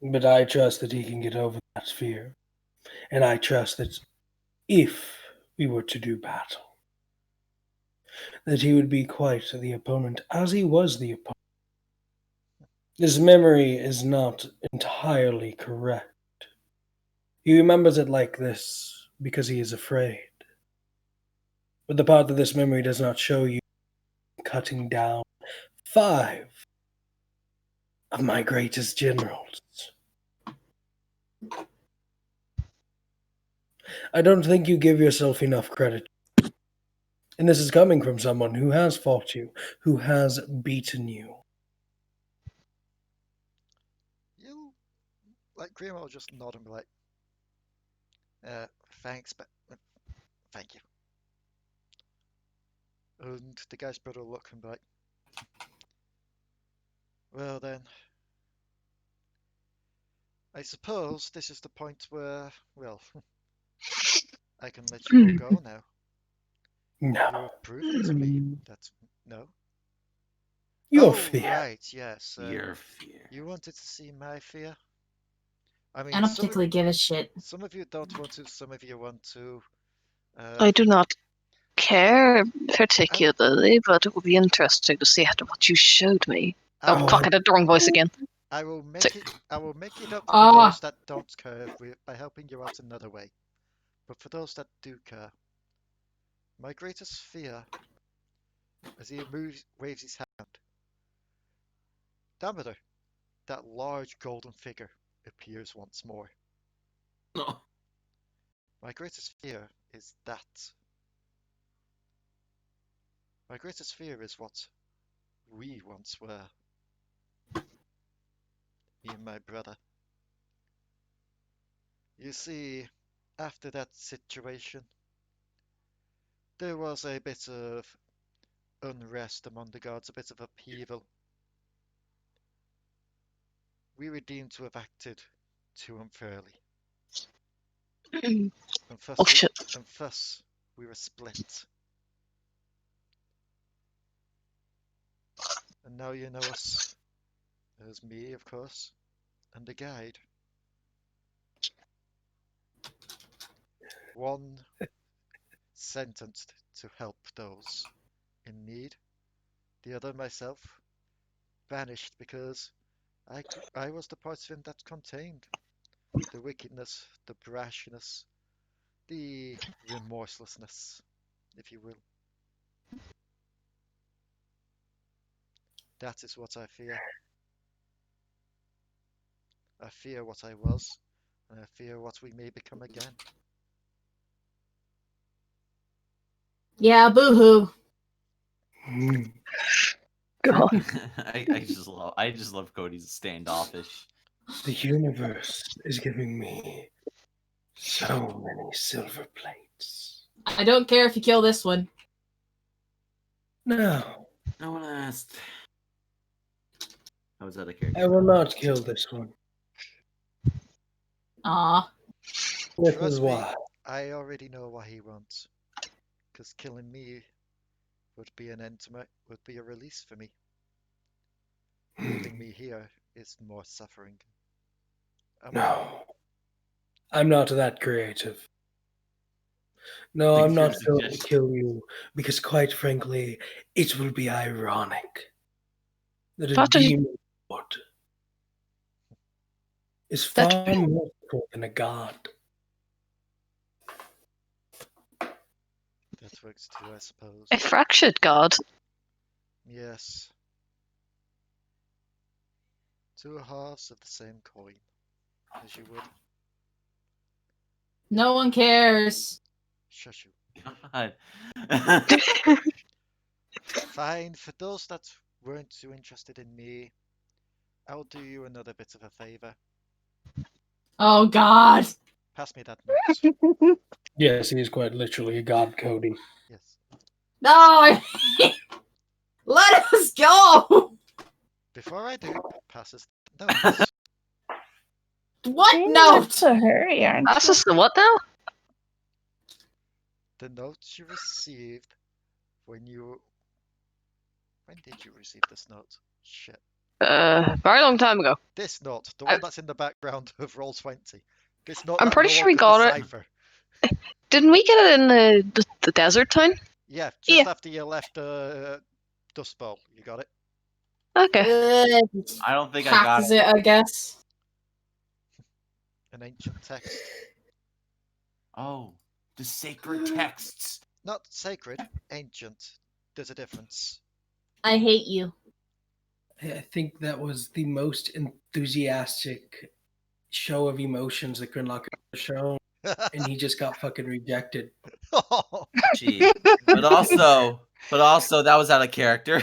But I trust that he can get over that fear, and I trust that if we were to do battle, that he would be quite the opponent, as he was the opponent. His memory is not entirely correct. He remembers it like this because he is afraid. But the part of this memory does not show you cutting down 5 of my greatest generals. I don't think you give yourself enough credit. And this is coming from someone who has fought you, who has beaten you. You, like, Grimoire will just nod and be like, thanks, but thank you. And the guy's brother will look and be like, well then, I suppose this is the point where, well, I can let you all go now. No. You're proving to me that, no? Your fear. Right, yes. Your fear. You wanted to see my fear? I mean, I don't particularly give a shit. Some of you don't want to, some of you want to. I do not care particularly, but it will be interesting to see after what you showed me. Oh, fuck, I did the wrong voice again. I will make it up for those that don't care by helping you out another way. But for those that do care, my greatest fear, as he waves his hand, Damodar, that large golden figure appears once more. No. My greatest fear is that. My greatest fear is what we once were. Me and my brother. You see, after that situation, there was a bit of unrest among the gods, a bit of upheaval. We were deemed to have acted too unfairly. And Oh shit. thus we were split. And now you know us as me, of course, and the guide. One sentenced to help those in need. The other, myself, vanished because I was the part of him that contained the wickedness, the brashness, the remorselessness, if you will. That is what I fear. I fear what I was, and I fear what we may become again. Yeah, boo-hoo. God. I just love Cody's standoffish. The universe is giving me so many silver plates. I don't care if you kill this one. No, No one asked. How was that a character? I will not kill this one. Aw. This Trust is me, why. I already know what he wants. Because killing me would be an end to would be a release for me. Leaving me here is more suffering. No. I'm not that creative. No, Thanks I'm for not the going to suggestion. kill you because, quite frankly, it will be ironic that a What did you- demon lord is far more powerful than a god. That works too, I suppose. A fractured god. Yes. Two halves of the same coin, as you would. No one cares. Shush you. God. Fine, for those that weren't too interested in me, I'll do you another bit of a favor. Oh god. Pass me that note. Yes, he is quite literally a god, Cody. Yes. No, I mean, let us go. Before I do, pass us the note. What You're note? not so hurry, aren't That's you? just the what now? The note you received when you... When did you receive this note? Shit. Very long time ago. This note, the I- one that's in the background of Roll20. This note I'm that pretty no sure one we could got it. decipher. Didn't we get it in the desert town? Yeah, just Yeah. after you left Dust Bowl. You got it? Okay. Good. I don't think I got Passes it, I guess. An ancient text. Oh, the sacred texts. Not sacred, ancient. There's a difference. I hate you. I think that was the most enthusiastic show of emotions that Krinlok has shown, and he just got fucking rejected. Gee. But also that was out of character.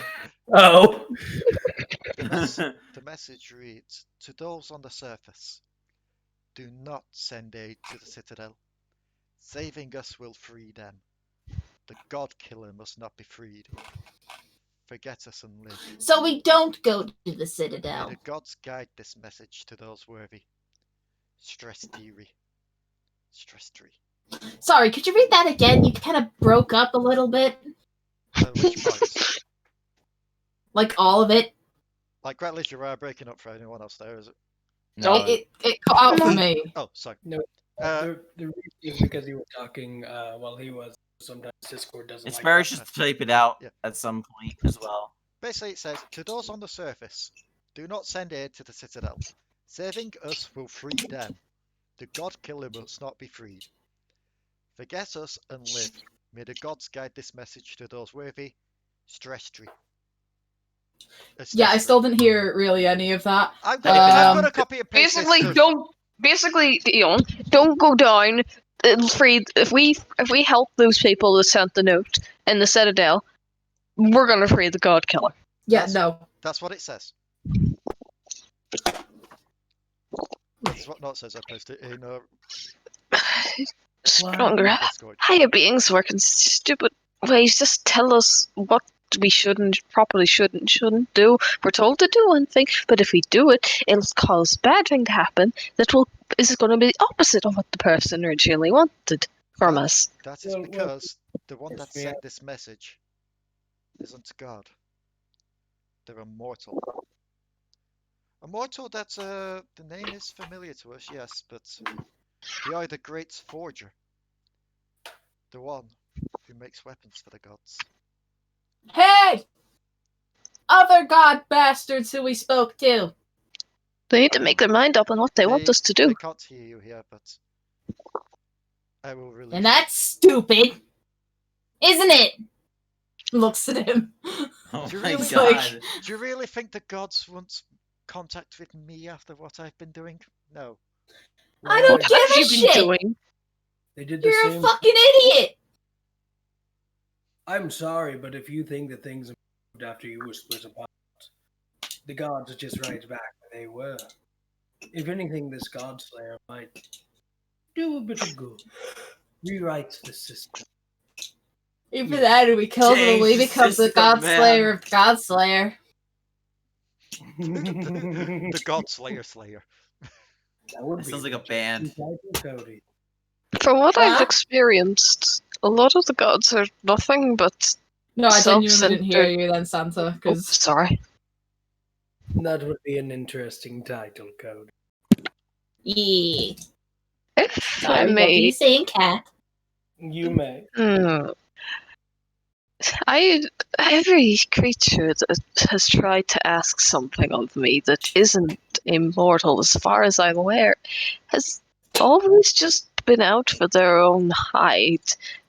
Oh! The message reads, to those on the surface, do not send aid to the Citadel. Saving us will free them. The God Killer must not be freed. Forget us and live. So we don't go to the May Citadel. the gods guide this message to those worthy. Stress Deary. Stress tree. Sorry, could you read that again? You kind of broke up a little bit. Which parts? Like all of it. Like, at least you are breaking up for anyone else there, is it? No, It cut out for me. Oh, sorry. No, the reason is because you were talking while he was. Sometimes Discord doesn't it's like better that. just to type it out Yeah. at some point as well. Basically, it says, to those on the surface, do not send aid to the Citadel. Saving us will free them. The God Killer must not be freed. Forget us and live. May the gods guide this message to those worthy. Stress tree. Yeah, I still didn't hear really any of that. I'm Um, gonna copy and paste Basically, this. don't go down. If we help those people that sent the note in the Citadel, we're gonna free the God Killer. Yeah, no. That's what it says. This is what Not says. I posted in Stronger, Discord. higher beings work in stupid ways. Just tell us what we shouldn't do. We're told to do one thing, but if we do it, it'll cause bad thing to happen. Is going to be the opposite of what the person originally wanted from us. That is because the one that sent this message isn't God. They're immortal. Immortal, that's the name is familiar to us, yes, but they are the great forger. The one who makes weapons for the gods. Hey! Other god bastards who we spoke to. They need to make their mind up on what they want us to do. I can't hear you here, but I will release. And that's stupid, isn't it? Looks at him. Oh do you my really, god. Do you really think the gods want contact with me after what I've been doing? No. I don't give a shit. Doing? They did the You're same. a fucking idiot. I'm sorry, but if you think that things improved after you were split apart, the gods are just right back where they were. If anything, this God Slayer might do a bit of good. Rewrite the system. Even that, we kill him, we become the God Slayer of God Slayer. The God Slayer Slayer. That sounds like a band. Cody. From what I've experienced, a lot of the gods are nothing but No, I genuinely didn't self-centered. hear you then, Santa, because... sorry. That would be an interesting title, Cody. Yeah. If I Sorry, what were may... you saying, Cat? You may. Every creature that has tried to ask something of me that isn't immortal, as far as I'm aware, has always just been out for their own hide.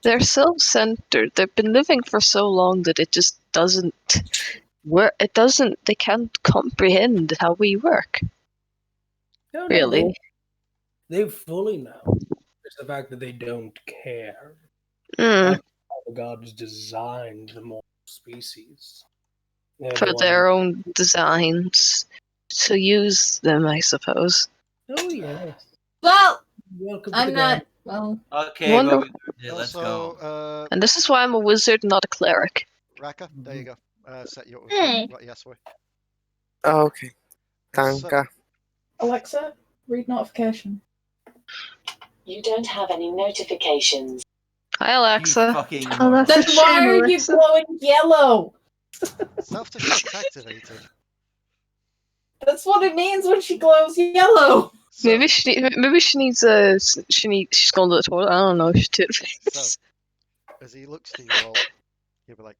They're self-centered. They've been living for so long that it just doesn't work. They can't comprehend how we work. No, really. They fully know. It's the fact that they don't care. Mm. That's how the gods designed the mortal species. For their own designs. To use them, I suppose. Oh, yes. Well, Welcome to I'm the not. God. Well, Okay, Wonder- well, let's go. And this is why I'm a wizard, not a cleric. Raka, there you go. Set you up with Hey. what you asked for. Okay. So- Danke. Alexa, read notification. You don't have any notifications. Hi, Alexa. Fucking Alexa, then why shame, are you Alexa. glowing yellow? Self-destruct activated. That's what it means when she glows yellow. So, Maybe she needs she's gone to the toilet. I don't know. She's so, as he looks to you all, he'll be like,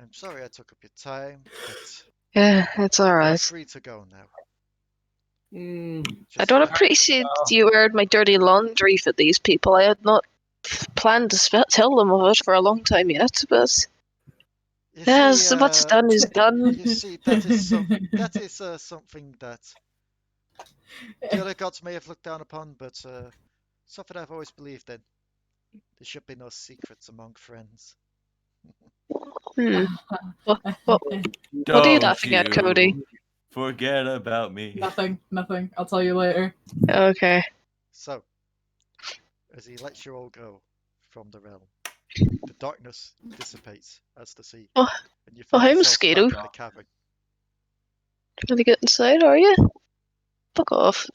I'm sorry I took up your time, but yeah, it's you're alright. free to go now. I Just don't remember- appreciate you aired my dirty laundry for these people. I had not planned to tell them of it for a long time yet, but You yes, see, what's done is done. You see, that is something that the other gods may have looked down upon, but something I've always believed in. There should be no secrets among friends. Hmm. What are you Don't laughing at, Cody? Forget about me. Nothing. I'll tell you later. Okay. So, as he lets you all go from the realm, the darkness dissipates as the sea, Oh, and you oh, find hi, yourself mosquito. back in the cavern. Trying to get inside, are you? Fuck off.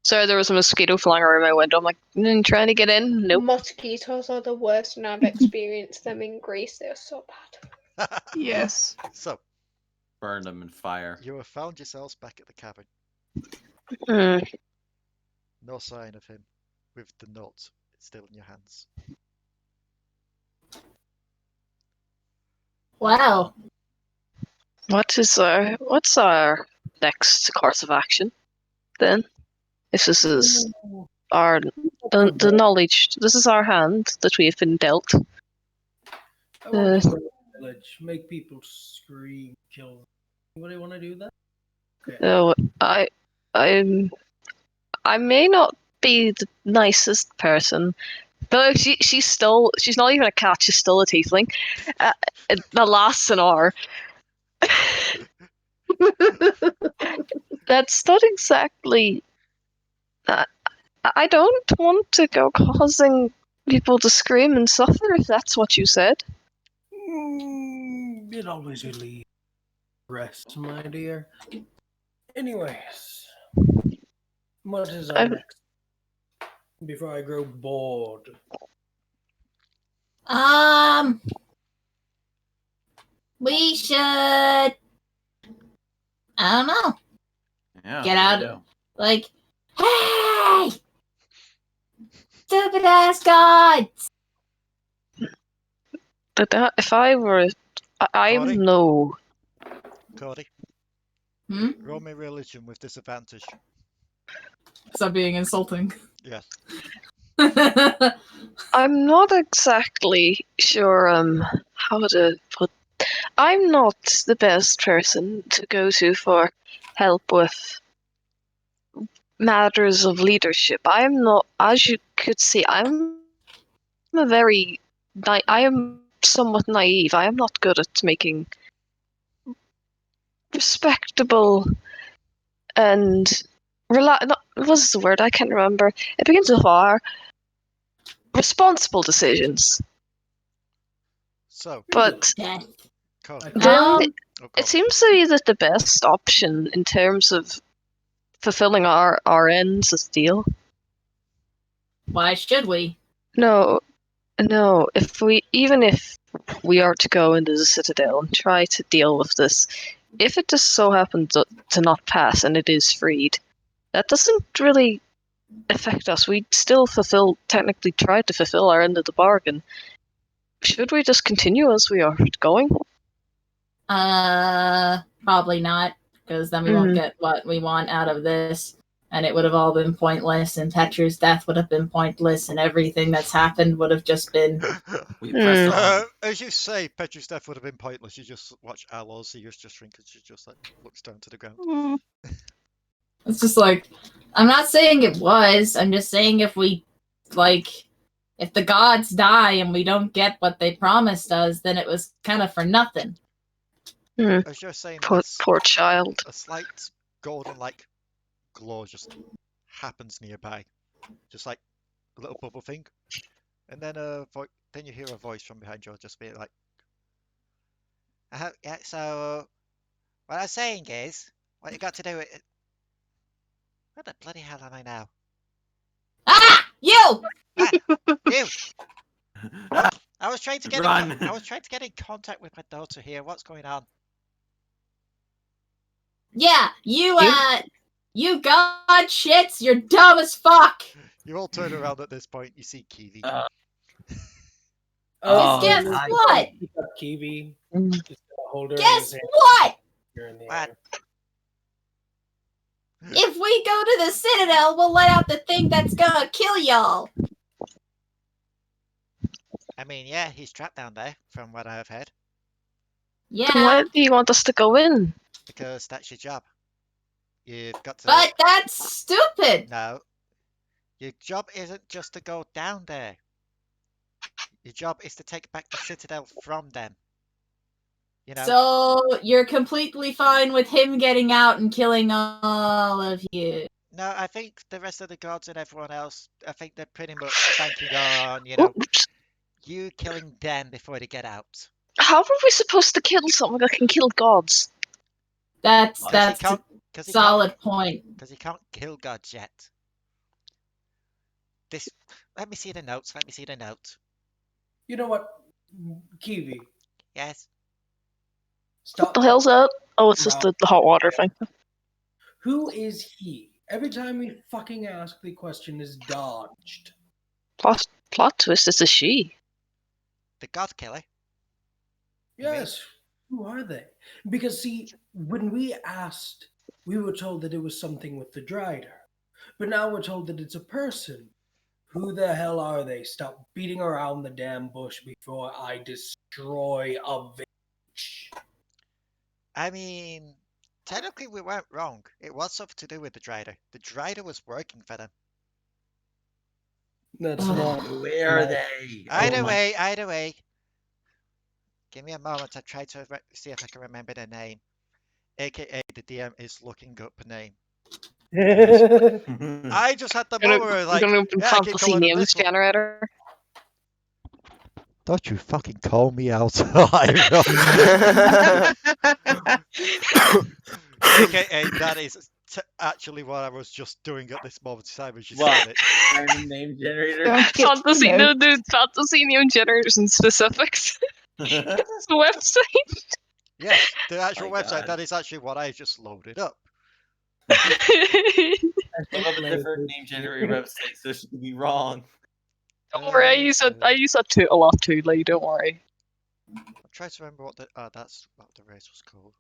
Sorry, there was a mosquito flying around my window. I'm like, trying to get in? Nope. Mosquitoes are the worst, and I've experienced them in Greece. They're so bad. Yes. So, Burn them in fire. you have found yourselves back at the cavern. Hmm. No sign of him, with the note still in your hands. Wow. What's our next course of action, then? If this is our the knowledge, this is our hand that we have been dealt. I want to burn the village, make people scream, kill them. Anybody want to do that? Okay. I may not be the nicest person, but she's not even a cat. She's still a tiefling. The last an hour. That's not exactly I don't want to go causing people to scream and suffer, if that's what you said. It always relieves rest, my dear. Anyways, what is our next? Before I grow bored. We should. I don't know. Yeah, Get out. Like, hey! Stupid ass gods! But if I were. I'm Codi? no. Codi, Hmm? roll me religion with disadvantage. Is that being insulting? Yes. I'm not exactly sure how to put. I'm not the best person to go to for help with matters of leadership. I'm not, as you could see, I'm a very. I am somewhat naive. I am not good at making respectable and what's the word? I can't remember. It begins with R. Responsible decisions. So, But Codi. it seems to be that the best option in terms of fulfilling our ends as deal. Why should we? No. If we are to go into the Citadel and try to deal with this, if it just so happens to not pass and it is freed, that doesn't really affect us. We still technically try to fulfill our end of the bargain. Should we just continue as we are going? Probably not, because then we won't get what we want out of this, and it would have all been pointless, and Petru's death would have been pointless, and everything that's happened would have just been... As you say, Petru's death would have been pointless. You just watch Allo's ears just shrink and she just like looks down to the ground. It's just like, I'm not saying it was, I'm just saying if we, if the gods die and we don't get what they promised us, then it was kind of for nothing. As you're saying, poor child. A slight golden like glow just happens nearby, just like a little bubble thing, and then then you hear a voice from behind you, just being like, "Yeah, so what I was saying is, what you got to do with it? Where the bloody hell am I now? Ah, you! You! I was trying to get I was trying to get in contact with my daughter here. What's going on? Yeah, you god shits, you're dumb as fuck! You all turn around at this point, you see Kiwi. Guess what? Kiwi. Guess what? What? If we go to the Citadel, we'll let out the thing that's gonna kill y'all. I mean, yeah, he's trapped down there, from what I've heard. Yeah. Then why do you want us to go in? Because that's your job. You've got to... But that's stupid! No. Your job isn't just to go down there. Your job is to take back the Citadel from them. You know? So, you're completely fine with him getting out and killing all of you? No, I think the rest of the gods and everyone else, I think they're pretty much banking on, you know, you killing them before they get out. How are we supposed to kill someone that can kill gods? That's a solid point. Because he can't kill gods yet. Let me see the notes. Let me see the notes. You know what, Kiwi? Yes. Stop. What the hell's that? Oh, it's just the hot water thing. Who is he? Every time we fucking ask, the question is dodged. Plot twist, it's a she. The god killer? Yes. Who are they? Because, see, when we asked, we were told that it was something with the Drider. But now we're told that it's a person. Who the hell are they? Stop beating around the damn bush before I destroy a village. I mean, technically we weren't wrong. It was something to do with the Drider. The Drider was working for them. That's not... Where are they? Either way. Give me a moment. I try to see if I can remember their name. AKA, the DM is looking up a name. I just had the moment where I was like, gonna open yeah, I keep fantasy calling him names this one. generator. Don't you fucking call me out, Iron. AKA, that is actually what I was just doing at this moment in time as you What? said it. Random name generator. Fantasy, no, dude, fantasy name generators and specifics. It's the website. Yes, the actual My website, God. that is actually what I just loaded up. Look up a different name generator website, so she could be wrong. Don't worry, I use that too a lot too, Leigh, don't worry. I'm trying to remember what that's what the race was called.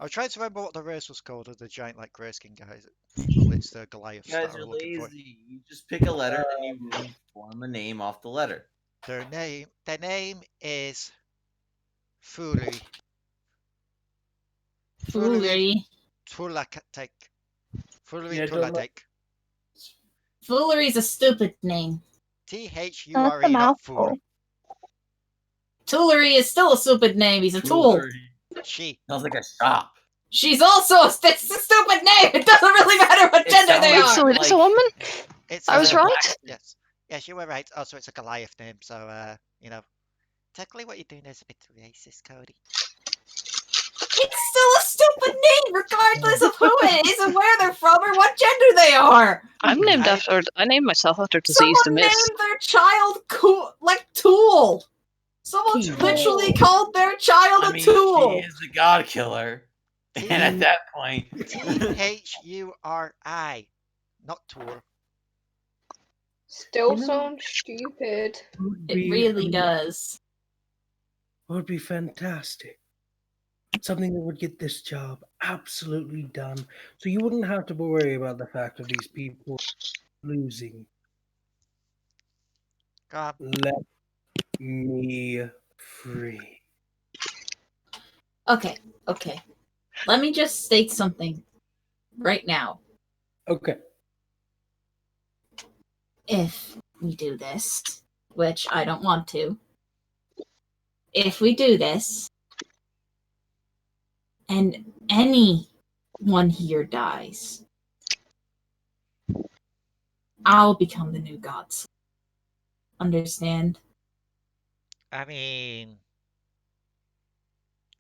I was trying to remember what the race was called of the giant like Grayskin guys. Well, it's the Goliaths You guys that are I'm looking for. lazy. You just pick a letter and you form a name off the letter. Their name is Foolery. Foolery. Tulatek. Foolery Yeah, don't Tulatek. Foolery's a stupid name. THURE, That's a not fool. mouthful. Toolery is still a stupid name. He's a tool. She. Sounds like a shop. She's also it's a stupid name. It doesn't really matter what It gender they sounds are. So it's a woman? It's I was right? Yes. Yes, you were right. Also, it's a Goliath name, so, you know, technically what you're doing is a bit racist, Cody. It's still a stupid name, regardless of who it is and where they're from or what gender they are. I named myself after diseased Someone miss. named their child Tool. Someone literally called their child a tool. She is the god killer. And at that point, THURI, not tool. Still sounds stupid. It really does. It would be fantastic. Something that would get this job absolutely done. So you wouldn't have to worry about the fact of these people losing. God. Let me free. Okay. Let me just state something right now. Okay. If we do this, which I don't want to, if we do this, and anyone here dies, I'll become the new gods. Understand? I mean,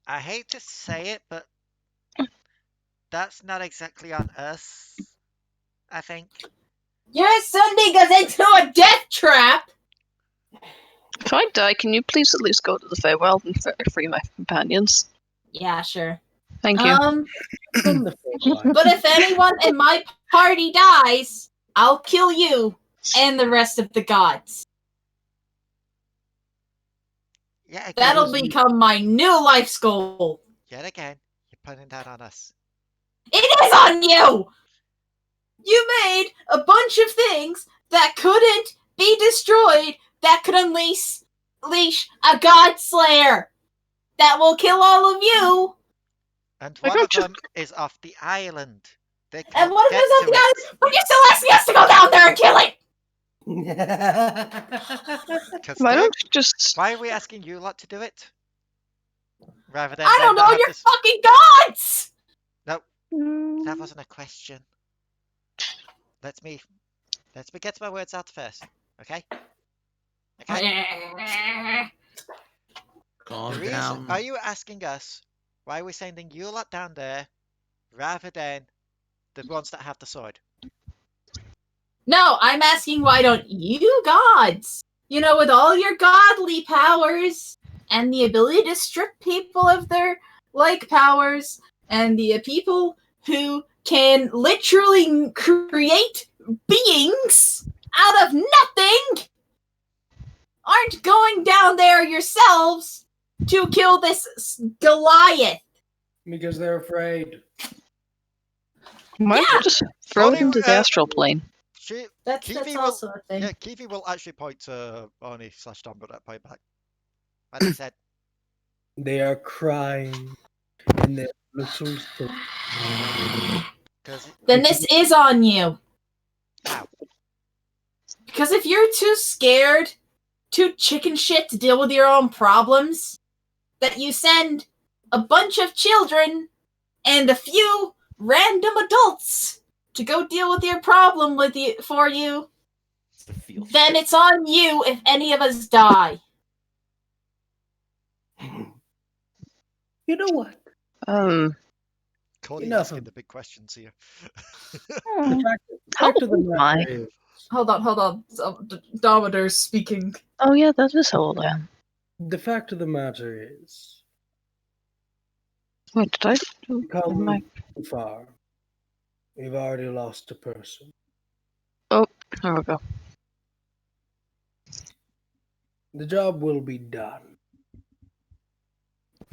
I hate to say it, but that's not exactly on us, I think. Your Sunday goes into a death trap! If I die, can you please at least go to the Feywild and free my companions? Yeah, sure. Thank you. From the Feywild. But if anyone in my party dies, I'll kill you and the rest of the gods. Yeah, again, That'll become my new life's goal. yet again, you're putting that on us. It is on you! You made a bunch of things that couldn't be destroyed that could unleash a god slayer that will kill all of you. And one of them is off the island. They And can't one of get them's on to the it. island, but you're still asking us to go down there and kill it! 'Cause Why they're- don't you just... Why are we asking you lot to do it? Rather than I them don't not know, have you're to fucking gods! No, that wasn't a question. Let me get my words out first, okay? Okay. calm The down. reason, are you asking us why we're sending you lot down there rather than the ones that have the sword? No, I'm asking why don't you gods, you know, with all your godly powers and the ability to strip people of their like powers and the people who can literally create beings out of nothing, aren't going down there yourselves to kill this Goliath? Because they're afraid. Why don't you just throw it into the astral plane? That's Kiwi also a thing. Yeah, Kiwi will actually point to Oni/Dumber that point back. Like I said, They are crying in their little soul. Then this is on you. How? Because if you're too scared, too chicken shit to deal with your own problems, that you send a bunch of children and a few random adults to go deal with your problem for you, then it's on you if any of us die. You know what? Codi Enough asking of- the big questions here. The fact of the matter is, Hold on. Damadur's speaking. Oh yeah, that is old. the fact of the matter is, Wait, did I? you've come too far. We've already lost a person. Oh, there we go. The job will be done.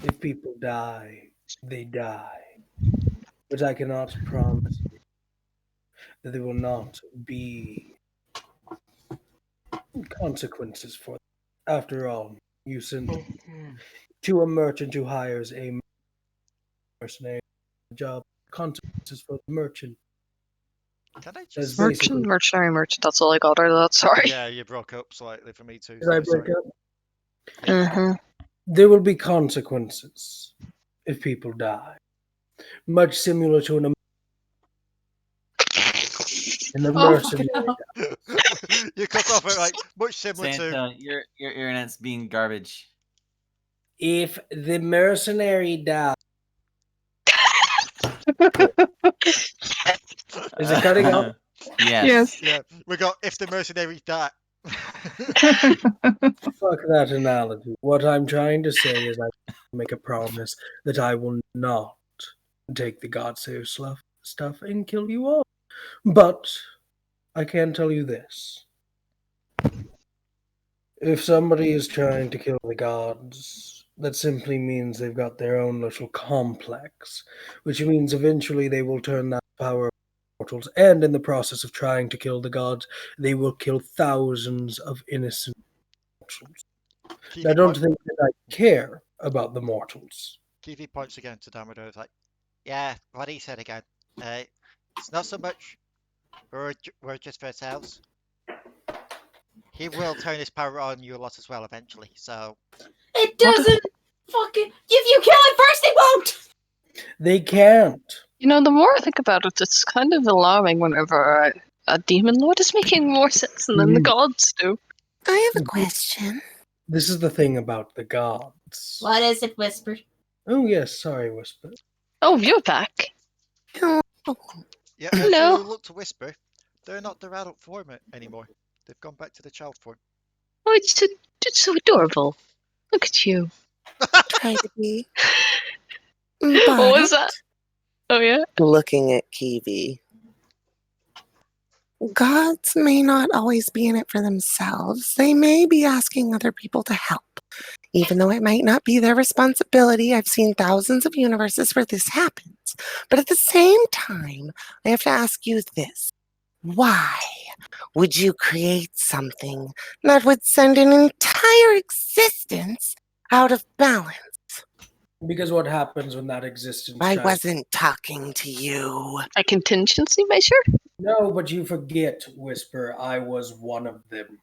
If people die, they die. But I cannot promise you that there will not be consequences for them. After all, you send to a merchant who hires a mercenary job, consequences for the merchant. Can I That's just... Merchant, merchant. That's all I got out of that. Sorry. Yeah, you broke up slightly for me too. Did I so break sorry. up? There will be consequences if people die. Much similar to in the mercenary. You cut off it like much similar Santa, to... your internet's being garbage. If the mercenary dies, is it cutting out? Yes. Yeah, we got if the mercenary die. Fuck that analogy. What I'm trying to say is I make a promise that I will not take the Godsayer stuff and kill you all. But I can tell you this. If somebody is trying to kill the gods, that simply means they've got their own little complex, which means eventually they will turn that power mortals, and in the process of trying to kill the gods, they will kill thousands of innocent mortals. I don't think that I care about the mortals. Kiwi points again to Damodar. It's like, yeah, what he said again. It's not so much we're just for ourselves. He will turn his power on you a lot as well eventually. So it doesn't fucking. If you kill it first, they won't. They can't. You know, the more I think about it, it's kind of alarming whenever a demon lord is making more sense than the gods do. I have a question. This is the thing about the gods. What is it, Whisper? Oh yes, sorry, Whisper. Oh, you're back. Oh. Yeah, Hello. if you look to Whisper, they're not their adult form anymore. They've gone back to the child form. Oh, it's so adorable. Look at you. Try to be. What was that? Oh yeah. Looking at Kiwi. Gods may not always be in it for themselves. They may be asking other people to help. Even though it might not be their responsibility, I've seen thousands of universes where this happens. But at the same time, I have to ask you this. Why would you create something that would send an entire existence out of balance? Because what happens when that existence... I wasn't talking to you. A contingency measure? No, but you forget, Whisper, I was one of them.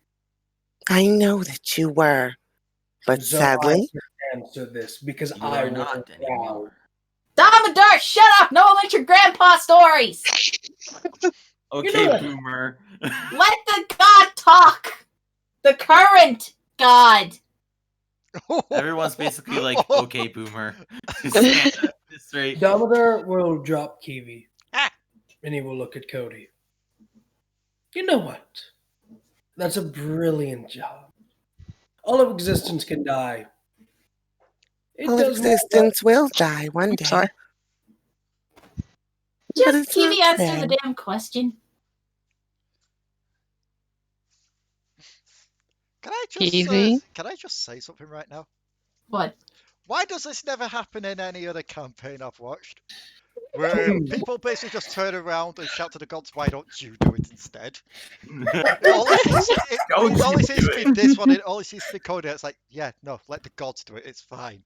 I know that you were, but So sadly... I can answer this because You I are was not anymore. Damodar, shut up! No one likes your grandpa stories! Okay, You know boomer. Let the god talk! The current god! Everyone's basically like, okay, boomer. Straight. Damodar will drop Kiwi. And he will look at Codi. You know what? That's a brilliant job. All of existence can die. All of existence will die one day. Sorry. But Just it's Kiwi not answer the fair. damn question. Can I just say something right now? What? Why does this never happen in any other campaign I've watched? Where people basically just turn around and shout to the gods, why don't you do it instead? It always seems to be this one, it always seems to be Codi. It's like, yeah, no, let the gods do it, it's fine.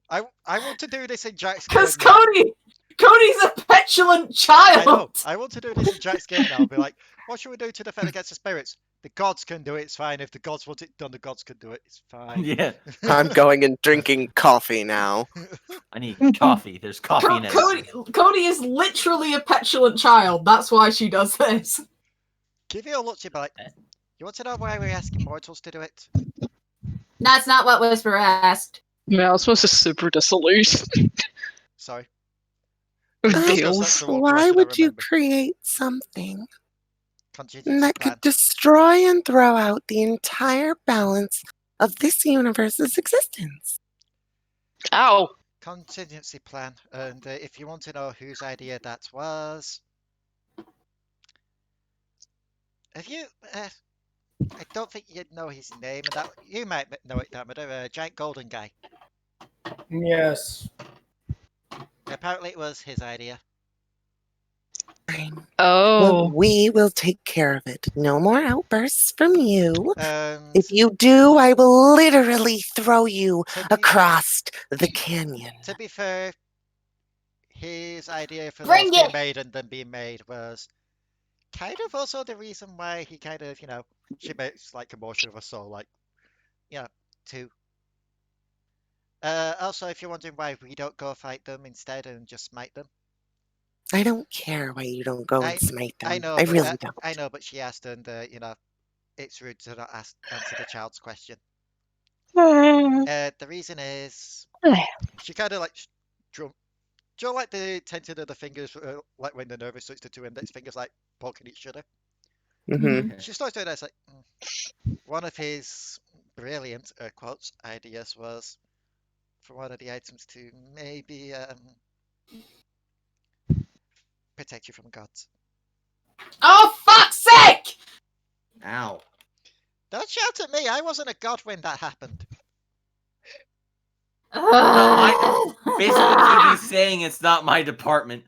I want to do this in Jack's game. Because Cody's a petulant child. I know. I want to do this in Jack's game now. Be like, what should we do to defend against the spirits? The gods can do it, it's fine. If the gods want it done, the gods can do it, it's fine. Yeah. I'm going and drinking coffee now. I need coffee. There's coffee in it. Codi is literally a petulant child. That's why she does this. Give you a look, you'll be like, you want to know why we're asking mortals to do it? That's not what Whisper asked. Yeah, I was supposed to super dissolute. Sorry. Deals. Why would you create something Contingency that plan. could destroy and throw out the entire balance of this universe's existence? Ow. Contingency plan. And if you want to know whose idea that was, have you? I don't think you'd know his name. And that you might know it, Namr. Giant golden guy. Yes. Apparently, it was his idea. Fine. Oh. Well, we will take care of it. No more outbursts from you. And If you do, I will literally throw you to be- across the canyon. To be fair, his idea for Bring those being it! made and then being made was kind of also the reason why he kind of, she makes like a motion of a soul, like, two. Also, if you're wondering why we don't go fight them instead and just smite them. I don't care why you don't go and smite them. I know, I but really don't. I know, but she asked, and it's rude to not answer the child's question. The reason is she kind of like drum. Do you know, like the tension of the fingers, like when they're nervous, so it's the two index fingers like poking each other. Mm-hmm. She starts doing that. It's like one of his brilliant quotes ideas was for one of the items to maybe protect you from gods. Oh, fuck's sake! Ow. Don't shout at me. I wasn't a god when that happened. Basically, he's saying it's not my department.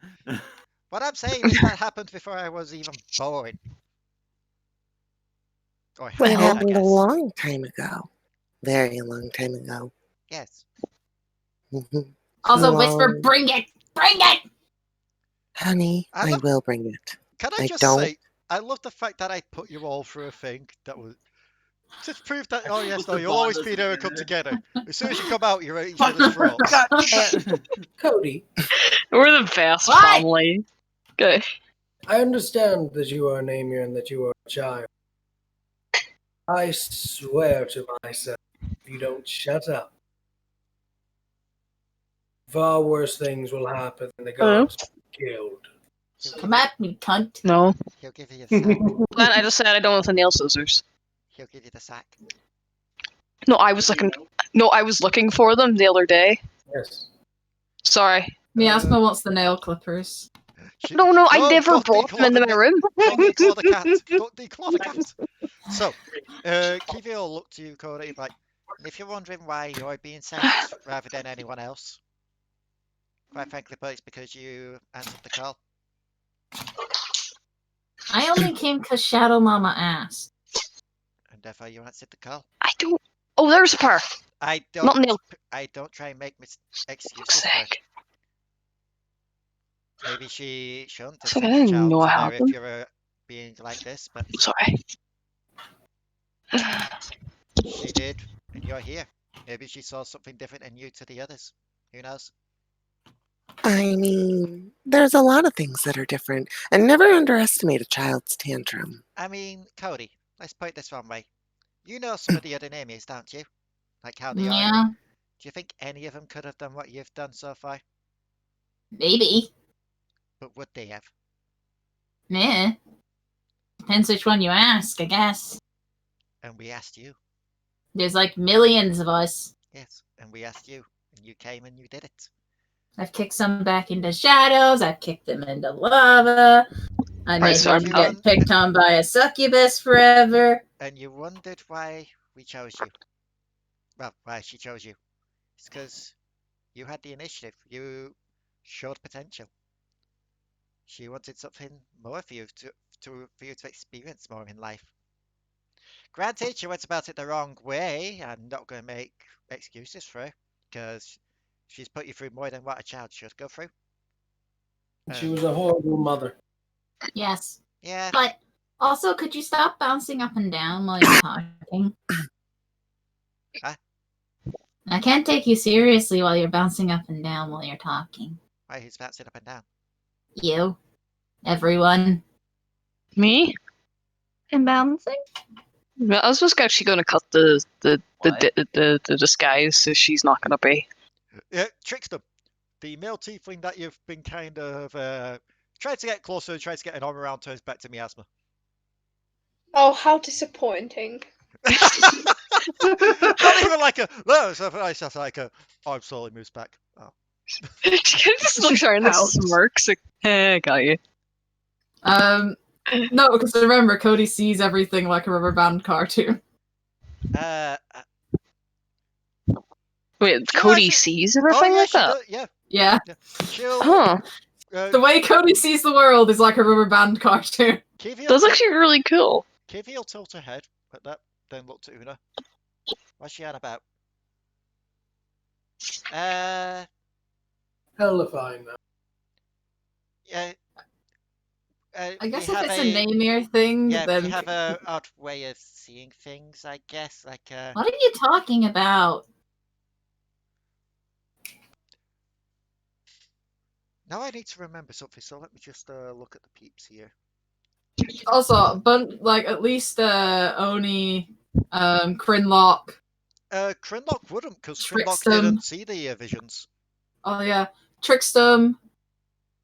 What I'm saying is that happened before I was even born. Or Well, it had, I happened a guess. long time ago. Very long time ago. Yes. Mhm. Also, Long- Whisper, bring it! Bring it! Honey, I will bring it. Can I just don't. say, I love the fact that I put you all through a thing that was to prove that. Oh yes, no, you'll always be there and come together. As soon as you come out, you're at each other's throats. Codi, We're the best What? family. Okay. I understand that you are a Namir and that you are a child. I swear to myself, if you don't shut up, far worse things will happen than the gods killed. Come at me, cunt. No. He'll give you the sack. Glenn, I just said I don't want the nail scissors. He'll give you the sack. No, I was looking. No, I was looking for them the other day. Yes. Sorry. Miasma wants the nail clippers. No, I never don't brought them into my room. Don't declaw the cat. Don't declaw the cat. So, Kivio will look to you, Codi, like, if you're wondering why you're being sent rather than anyone else, quite frankly, but it's because you answered the call. I only came because Shadow Mama asked. And therefore you answered the call. I don't. Oh, there's a pair. I Not nail. don't try and make excuses for her. Maybe she shouldn't have So I sent the didn't child know to I there had if them. you're being like this, but Sorry. she did, and you're here. Maybe she saw something different in you to the others. Who knows? I mean, there's a lot of things that are different, and never underestimate a child's tantrum. I mean, Codi, let's put it this one way. You know some of the other names, don't you? Like how they are. Yeah, Do you think any of them could have done what you've done so far? maybe. But would they have? Meh. Depends which one you ask, I guess. And we asked you. There's like millions of us. Yes, and we asked you, and you came and you did it. I've kicked some back into shadows. I've kicked them into lava. I made sorry, one get picked on by a succubus forever. And you wondered why we chose you. Well, why she chose you. It's because you had the initiative. You showed potential. She wanted something more for you to experience more in life. Granted, she went about it the wrong way. I'm not going to make excuses for her because she's put you through more than what a child should go through. She was a horrible mother. Yes. Yeah. But Also, could you stop bouncing up and down while you're talking? Huh? I can't take you seriously while you're bouncing up and down while you're talking. Why, who's bouncing up and down? You. Everyone. Me? And balancing? I was just actually going to cut the disguise, so she's not going to be. Trickstem, the male tiefling that you've been kind of trying to get closer, trying to get an arm around, turns back to miasma. Oh, how disappointing. Not even like a no, it's just like a arm slowly moves back. Oh. She kind of just looks around and smirks, like, got you. No, because remember, Cody sees everything like a rubber band cartoon. Wait, Cody sees everything like that? Yeah. Huh. The way Cody sees the world is like a rubber band cartoon. That's actually really cool. Kivy will tilt her head at that, then look to Una. What's she on about? Hell if I know. Yeah. I guess if it's a Namir thing, yeah, then we have a odd way of seeing things, I guess. Like, What are you talking about? now I need to remember something, so let me just look at the peeps here. Also, but like at least Oni, Krinlok. Krinlok wouldn't, because Krinlok Trickstem. didn't see the visions. Oh yeah, Trickstem.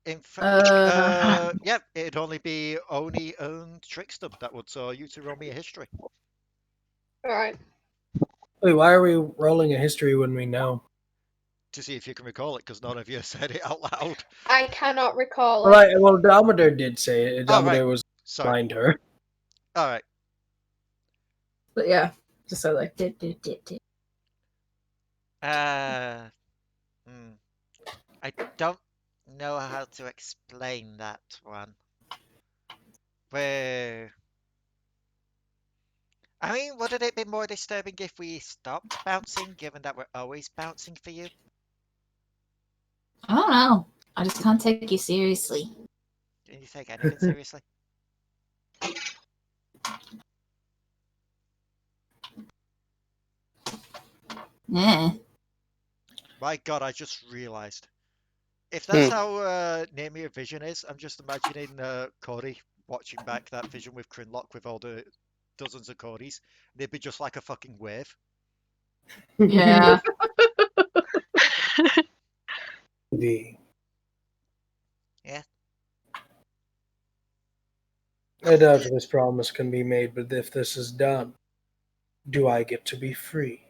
Yeah, it'd only be Oni and Trickstem that would you to roll me a history. Alright. Wait, why are we rolling a history when we know? To see if you can recall it, because none of you said it out loud. I cannot recall Well, it. Damodar did say it. Damodar right. was Sorry. behind her. All right. But yeah, just so like. I don't know how to explain that one. Where? I mean, wouldn't it be more disturbing if we stopped bouncing, given that we're always bouncing for you? I don't know. I just can't take you seriously. Can you take anything seriously? Yeah. My God, I just realised. If that's how Namir Vision is, I'm just imagining Codi watching back that vision with Krinlok with all the dozens of Codis. They'd be just like a fucking wave. Yeah. Yeah. I doubt this promise can be made, but if this is done, do I get to be free?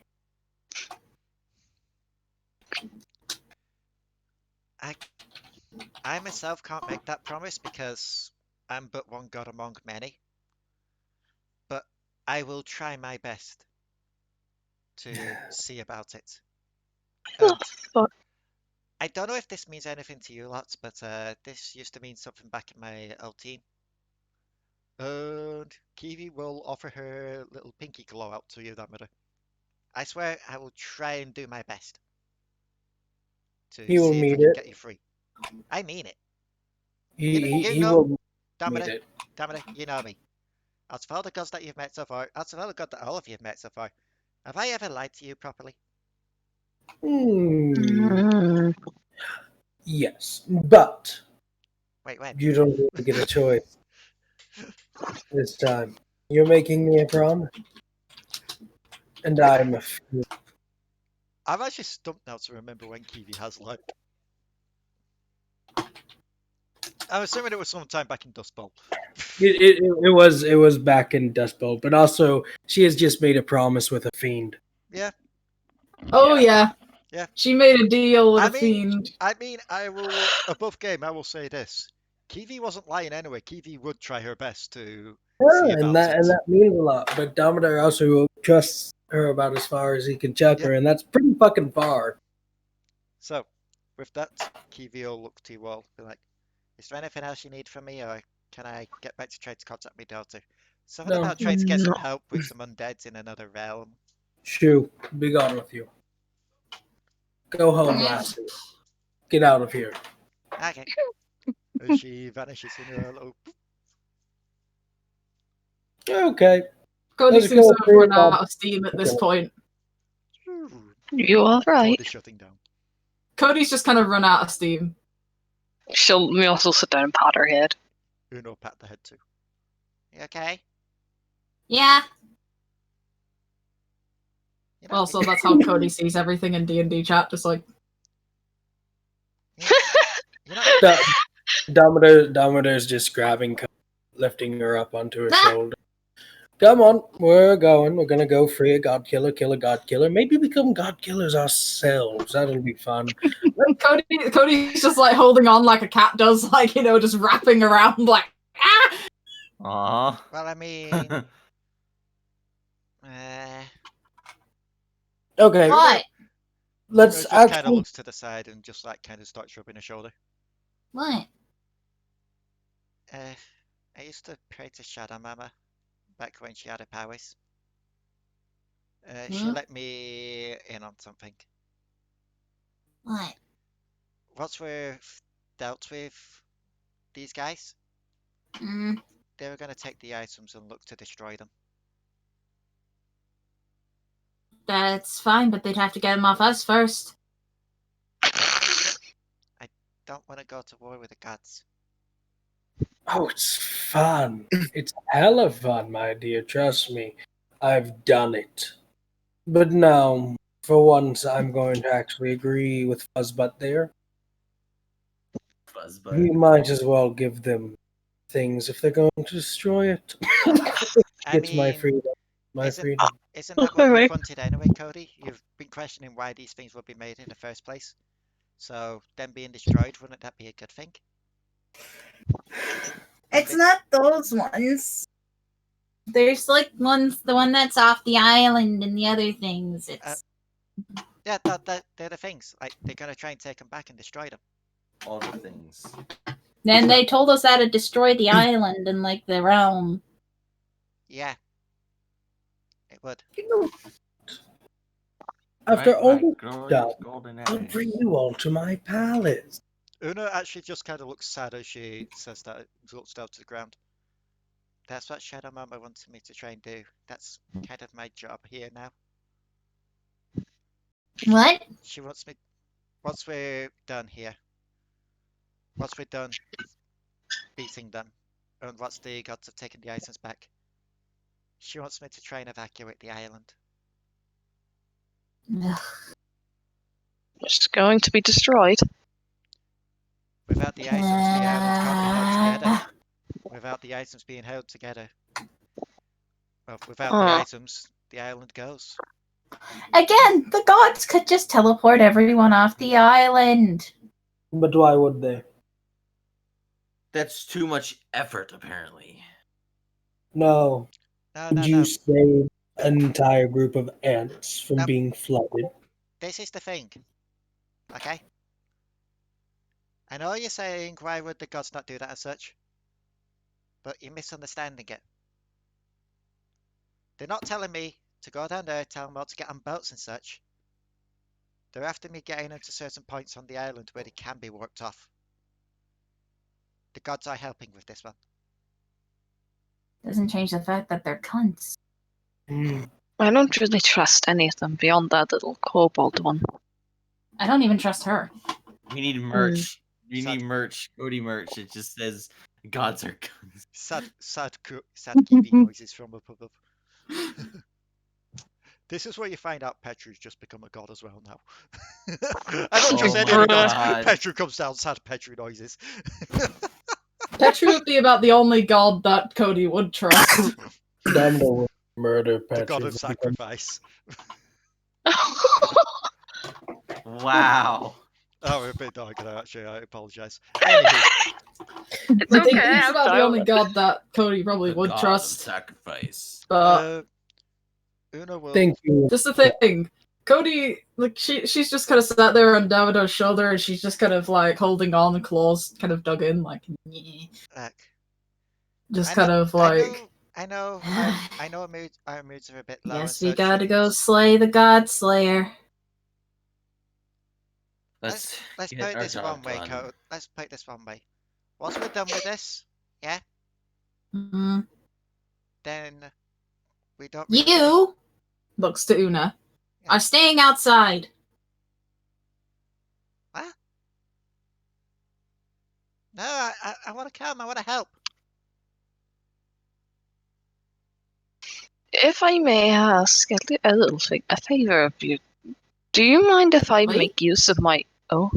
I myself can't make that promise because I'm but one god among many. But I will try my best to see about it. And I don't know if this means anything to you lots, but this used to mean something back in my L team. And Kiwi will offer her little pinky glow out to you, Namr. I swear I will try and do my best to He will see if we meet can it. get you free. I mean it. He will meet it. Namr, you know me. Out of all the gods that you've met so far, out of all the gods that all of you have met so far, have I ever lied to you properly? Yes, but Wait, when? you don't really get a choice this time. You're making me a promise, and I'm a fool. I'm actually stumped now to remember when Kiwi has lied. I'm assuming it was sometime back in Dust Bowl. It was back in Dust Bowl, but also she has just made a promise with a fiend. Yeah. Oh yeah. Yeah. She made a deal with a fiend. I will above game. I will say this: Kiwi wasn't lying anyway. Kiwi would try her best to see about and it. that means a lot. But Damodar also trusts her about as far as he can chuck her, and that's pretty fucking far. So, with that, Kiwi will look to you all, be like, "Is there anything else you need from me, or can I get back to try to contact my daughter? Something about trying to get some help with some undeads in another realm." Shoo, be gone with you. Go home, lassie. Get out of here. Okay. And she vanishes in a little. Okay. Cody Let's seems go to have free run God. out of steam at this Okay. point. You all right? Cody's shutting down. Cody's just kind of run out of steam. She'll may also sit down and pat her head. Uno pat the head too. You okay? Yeah. You know, Also, that's how Cody sees everything in D&D chat, just like... you know, Damadar's just grabbing, lifting her up onto her shoulder. Come on, we're going. We're gonna go free a god killer, kill a god killer. Maybe become god killers ourselves. That'll be fun. Cody's just like holding on like a cat does, like, you know, just wrapping around like, ah! Aww. well, I mean, Okay. What? Let's Uno just kind of actually. looks to the side and just like kind of starts rubbing her shoulder. What? I used to pray to Shadow Mama back when she had her powers. She Hmm? let me in on something. What? Once we've dealt with these guys, Mm. they were going to take the items and look to destroy them. That's fine, but they'd have to get them off us first. I don't want to go to war with the gods. Oh, it's fun. It's hella fun, my dear. Trust me. I've done it. But now, for once, I'm going to actually agree with Fuzzbutt there. Fuzzbutt. We might as well give them things if they're going to destroy it. It's my mean, freedom. My freedom. Isn't that what you wanted anyway, Cody? You've been questioning why these things would be made in the first place. So, them being destroyed, wouldn't that be a good thing? It's not those ones. There's like the one that's off the island and the other things. It's Yeah, they're the things. Like, they're going to try and take them back and destroy them. All the things. Then they told us that it destroyed the island and like the realm. Yeah. It would. After all my this done, golden I'll eggs. bring you all to my palace. Una actually just kind of looks sad as she says that, looks down to the ground. That's what Shadow Mama wanted me to try and do. That's kind of my job here now. What? She wants me, once we're done here, once we're done beating them, and once the gods have taken the items back, she wants me to try and evacuate the island. Ugh. It's going to be destroyed. Without the items, the island can't be held together. Without the items being held together. Well, without the items, the island goes. Again, the gods could just teleport everyone off the island. But why would they? That's too much effort, apparently. No. No, Would you save an entire group of ants from being flooded? This is the thing. Okay? I know you're saying, why would the gods not do that as such? But you're misunderstanding it. They're not telling me to go down there, tell them all to get on boats and such. They're after me getting them to certain points on the island where they can be worked off. The gods are helping with this one. Doesn't change the fact that they're cunts. I don't really trust any of them beyond that little kobold one. I don't even trust her. We need merch. We need merch. Cody merch. It just says gods are guns. Sad Kiwi noises from up above. This is where you find out Petru's just become a god as well now. I don't trust any of the gods. Petru comes down, sad Petru noises. Petru would be about the only god that Cody would trust. Dumbledore would murder Petru. The god of sacrifice. Wow. Oh, we're a bit dark there, actually. I apologise. It's I think okay. he's about the only god that Cody probably would God trust. of sacrifice. But Una will. Thank you. just the thing, Cody, like she's just kind of sat there on Damadur's shoulder, and she's just kind of like holding on, claws kind of dug in, like just kind of like. I know our moods are a bit low. Guess we gotta go slay the god slayer. Let's put it this one way, Code. Let's put it this one way. Once we're done with this, yeah? Mm-hmm. then we don't. Really... You looks to Una. Are staying outside. What? No, I want to come. I want to help. If I may ask a little thing, a favor of you, do you mind if I Leigh? make use of my... Oh.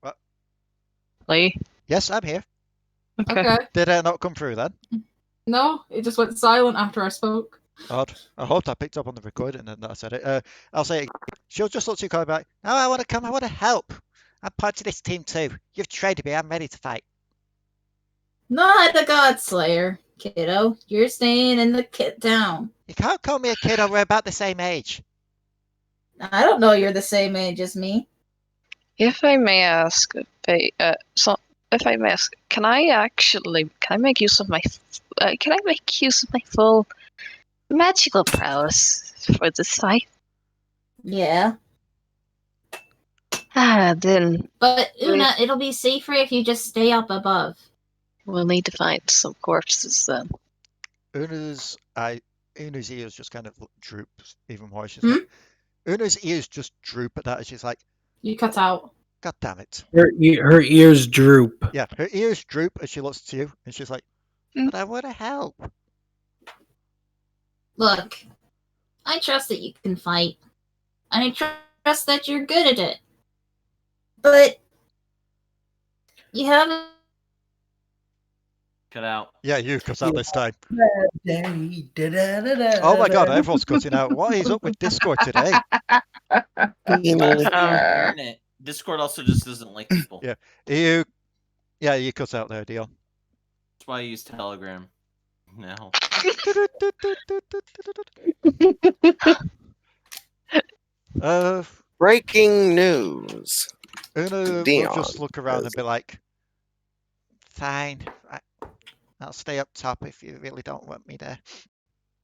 What? Leigh? Yes, I'm here. Okay. Did I not come through then? No, it just went silent after I spoke. Odd. I hoped I picked up on the recording and that I said it. I'll say it. She'll just look to you, back. No, I want to come. I want to help. I'm part of this team too. You've traded me. I'm ready to fight. Not a godslayer, kiddo. You're staying in the kid town. You can't call me a kid, or we're about the same age. I don't know you're the same age as me. If I may ask, can I make use of my full magical prowess for this fight? Yeah. Then. But Una, it'll be safer if you just stay up above. We'll need to find some corpses then. Una's ears just kind of droop even more. She's like, Una's ears just droop at that, and she's like, "You cut out." God damn it. Her ears droop. Yeah, her ears droop as she looks to you, and she's like, but I want to help. Look, I trust that you can fight. And I trust that you're good at it. But you haven't... Cut out. Yeah, you cut out this time. Daddy, Oh my god, everyone's cutting out. What is up with Discord today? Internet. Discord also just doesn't like people. Yeah. You cut out there, Dion. That's why I use Telegram now. Breaking news. Una Dion will just look around and be like, fine, I'll stay up top if you really don't want me there.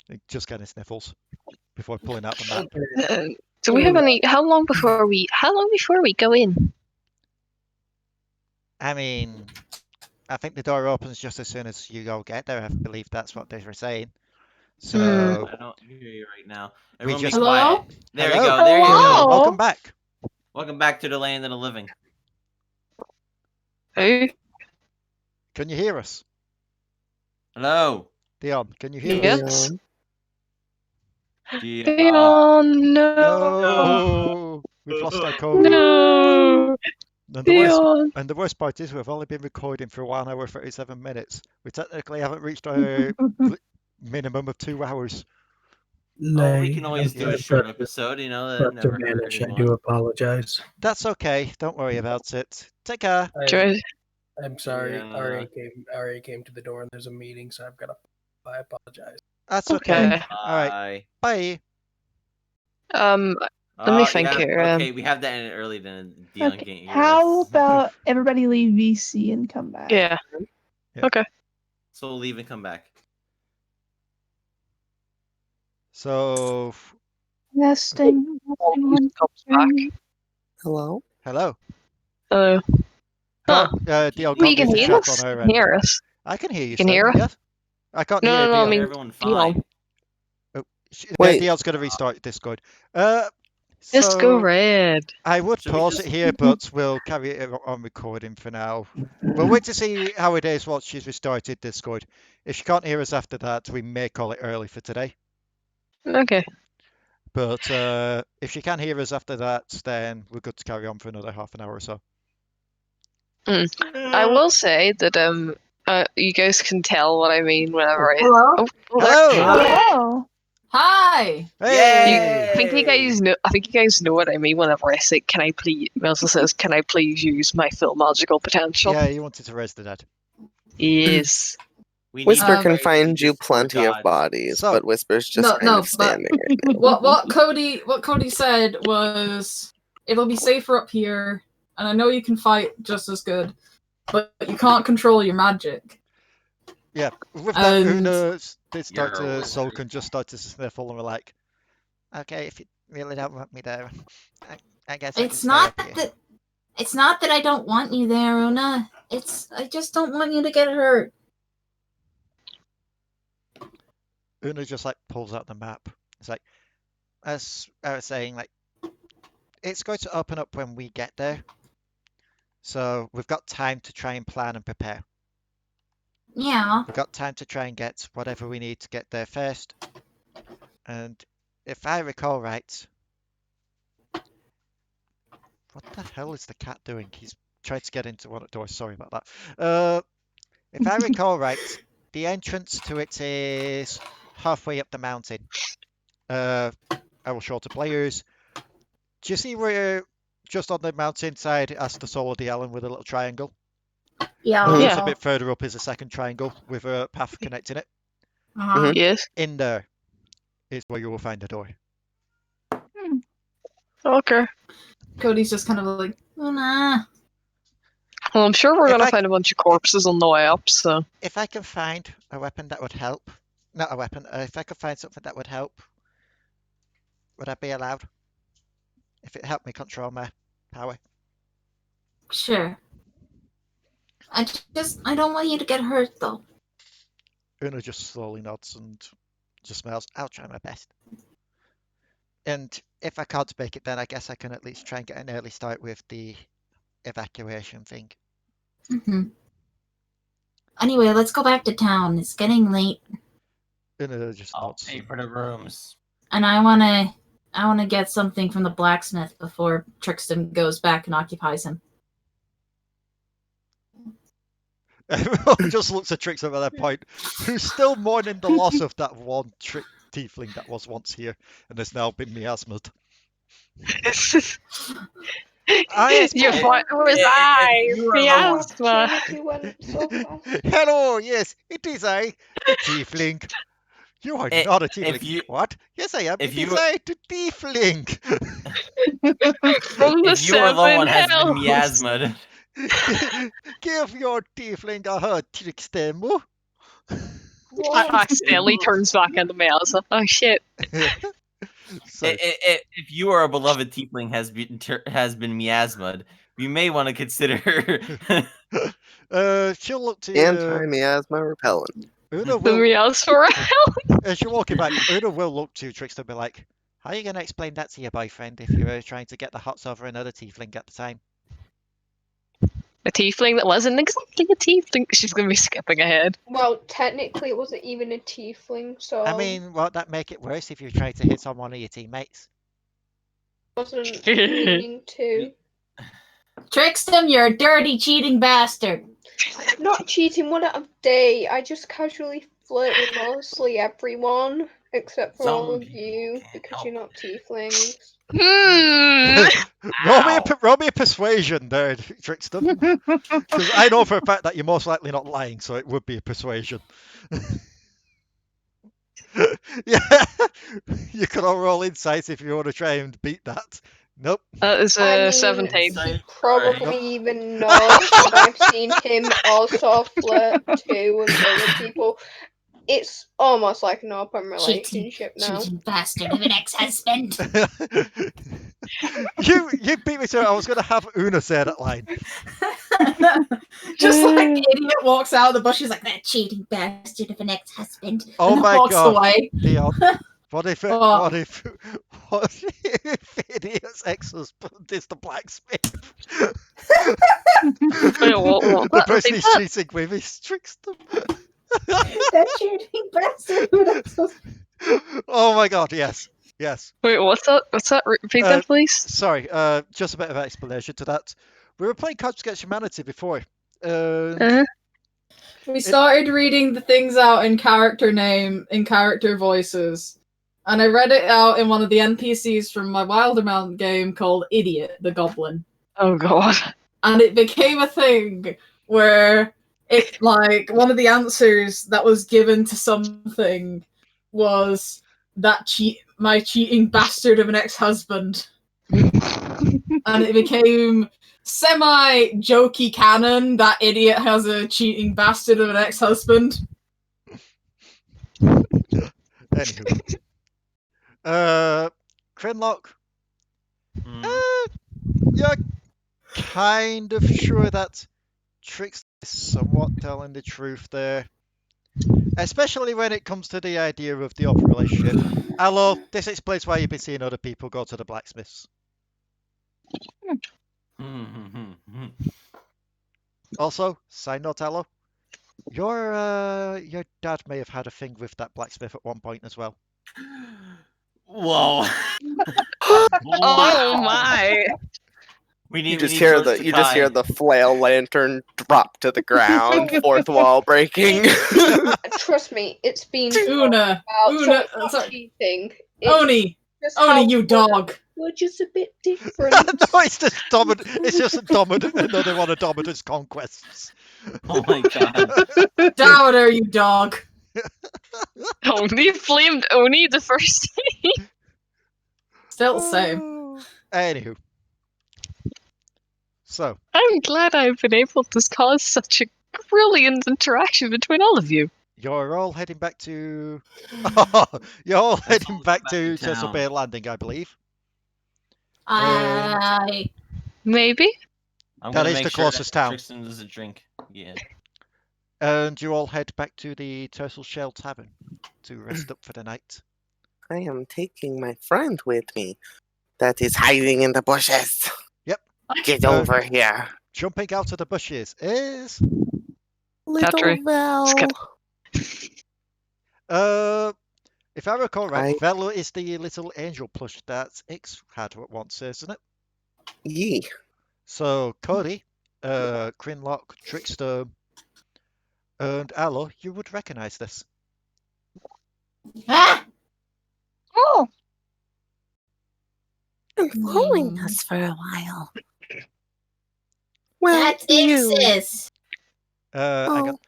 It just kind of sniffles before pulling out the map. Do we have any? How long before we go in? I mean, I think the door opens just as soon as you all get there. I believe that's what they were saying. So I don't hear you right now. we Everyone just be quiet. There you Hello? go. There you go. Welcome back. Welcome back to the land of the living. Hey. Can you hear us? Hello. Dion, can you hear Yes. us? Dion, no. No. We've lost our code. No. And the worst part is we've only been recording for 1 hour 37 minutes. We technically haven't reached our minimum of 2 hours. Oh, we can always do a short episode, you know. That never hurt I anyone. do apologize. That's okay. Don't worry about it. Take care. I'm sorry. Yeah. RA came to the door and there's a meeting, so I apologize. That's okay. Okay. All right. Bye. Let me think here. Okay, we have that in early then. Dion can't hear How us. about everybody leave VC and come back? Yeah. Okay. So we'll leave and come back. So. Nesting. Hello? Hello. Hello. Huh. Dion You can got hear chat us? on her end. Hear us? I can hear you. You can still, hear us? yes? I can't hear No, Dion. I mean, Everyone fine. Wait. Dion's going to restart Discord. Disco Red. I would Should we pause just- it here, but we'll carry it on recording for now. We'll wait to see how it is once she's restarted Discord. If she can't hear us after that, we may call it early for today. Okay. But if she can hear us after that, then we're good to carry on for another half an hour or so. I will say that you guys can tell what I mean whenever I. Hello? Oh, Hello. Hello. Hi. Hey. I think you guys know what I mean whenever I say, "Can I please?" Melissa says, "Can I please use my full magical potential?" Yeah, you wanted to raise the dead. Yes. Whisper can find you plenty of bodies, So- but Whisper's just kind of standing right now. What Codi said was, it'll be safer up here, and I know you can fight just as good, but you can't control your magic. Yeah, with that, And- Una did start You're a to wizard. sulk and just started to sniffle, and we're like, okay, if you really don't want me there, I guess I can It's stay not up here. that... It's not that I don't want you there, Una. I just don't want you to get hurt. Una just like pulls out the map. It's like, as I was saying, like it's going to open up when we get there. So we've got time to try and plan and prepare. Yeah. We've got time to try and get whatever we need to get there first. And if I recall right, what the hell is the cat doing? He's trying to get into one of the doors. Sorry about that. If I recall right, the entrance to it is halfway up the mountain. I will show to players. Do you see where just on the mountainside as the Soul of the Island with a little triangle? Yeah. Just a bit further up is a second triangle with a path connecting it. Uh-huh. Yes. In there is where you will find the door. Okay. Cody's just kind of like, Oh, nah. Well, I'm sure we're If gonna I- find a bunch of corpses on the way up, so. If I can find a weapon that would help, not a weapon, if I could find something that would help, would I be allowed? If it helped me control my power. Sure. I don't want you to get hurt, though. Una just slowly nods and just smiles. I'll try my best. And if I can't make it, then I guess I can at least try and get an early start with the evacuation thing. Mm-hmm. Anyway, let's go back to town. It's getting late. Una just I'll nods. pay for the rooms. And I wanna get something from the blacksmith before Trickstem goes back and occupies him. Everyone just looks at Trickstem at that point, who's still mourning the loss of that one tiefling that was once here and has now been miasmed. Was I? Miasma. Opportunity went so fast. Hello, yes, it is I, the tiefling. You are not a tiefling. What? Yes, I am. It is I, the tiefling. From the If you or the one has been hells. miasmed. Give your tiefling a hug, Trickstem. I accidentally turns back into miasma. Oh shit. If you or a beloved tiefling has been miasmed, you may want to consider. She'll look to anti-miasma repellent. Una will. Miasma As you're walking back, Una will look to Trickstem and be like, "How are you going to explain that to your boyfriend if you were trying to get the hots over another tiefling at the time?" A tiefling that wasn't exactly a tiefling. She's gonna be skipping ahead. Well, technically, it wasn't even a tiefling, so I mean, won't that make it worse if you try to hit on one of your teammates? wasn't meaning to. Trickstem, you're a dirty, cheating bastard. I'm not cheating one out of day. I just casually flirt with mostly everyone, except for all of you, because you're not tieflings. Roll me a persuasion there, Trickstem. Because I know for a fact that you're most likely not lying, so it would be a persuasion. Yeah, you could all roll insights if you want to try and beat that. Nope. That is I mean, 17. He probably even knows that I've seen him also flirt too with other people. It's almost like an open relationship now. Cheating bastard of an ex-husband. You beat me to it. I was going to have Una say that line. Just like idiot walks out of the bush, he's like, that cheating bastard of an ex-husband. Oh and my walks god. away. Dion, what if idiot's ex-husband is the blacksmith? The person he's cheating with is Trickstem. That cheating bastard of an ex-husband. Oh my god, yes. Yes. Wait, what's that? Repeat that, please. Sorry, just a bit of explanation to that. We were playing Cards Against Humanity before. We started reading the things out in character voices. And I read it out in one of the NPCs from my Wildermount game called Idiot, the Goblin. Oh god. And it became a thing where it, like, one of the answers that was given to something was that my cheating bastard of an ex-husband. And it became semi-jokey canon that idiot has a cheating bastard of an ex-husband. Anywho. Krinlok. You're kind of sure that Trix is somewhat telling the truth there. Especially when it comes to the idea of the open relationship. Allo, this explains why you've been seeing other people go to the blacksmiths. Also, side note, Allo, your dad may have had a thing with that blacksmith at one point as well. Whoa. Oh my! You just hear the flail lantern drop to the ground, fourth wall breaking. Trust me, it's been Una, sorry. Thing. Oni, you dog. We're just a bit different. No, it's just It's just another one of Dominor's conquests. Oh my god. Damadur, you dog. Oni flamed Oni the first time. Still the same. Anywho. So. I'm glad I've been able to cause such a brilliant interaction between all of you. You're all heading back to... you're all heading back to Chesapeake Bay Landing, I believe. Maybe. That is the closest town. Trickstem doesn't drink. Yeah. And you all head back to the Turtle Shell Tavern to rest up for the night. I am taking my friend with me. That is hiding in the bushes. Yep. Get over here. Jumping out of the bushes is... Little Vel. If I recall right, Vel is the little angel plush that Ix had at once, isn't it? Yee. So, Codi, Krinlok, Trickstem, and Allo, you would recognize this. Ah! Oh! Been following us for a while. Well, That's Ix's. Hang on.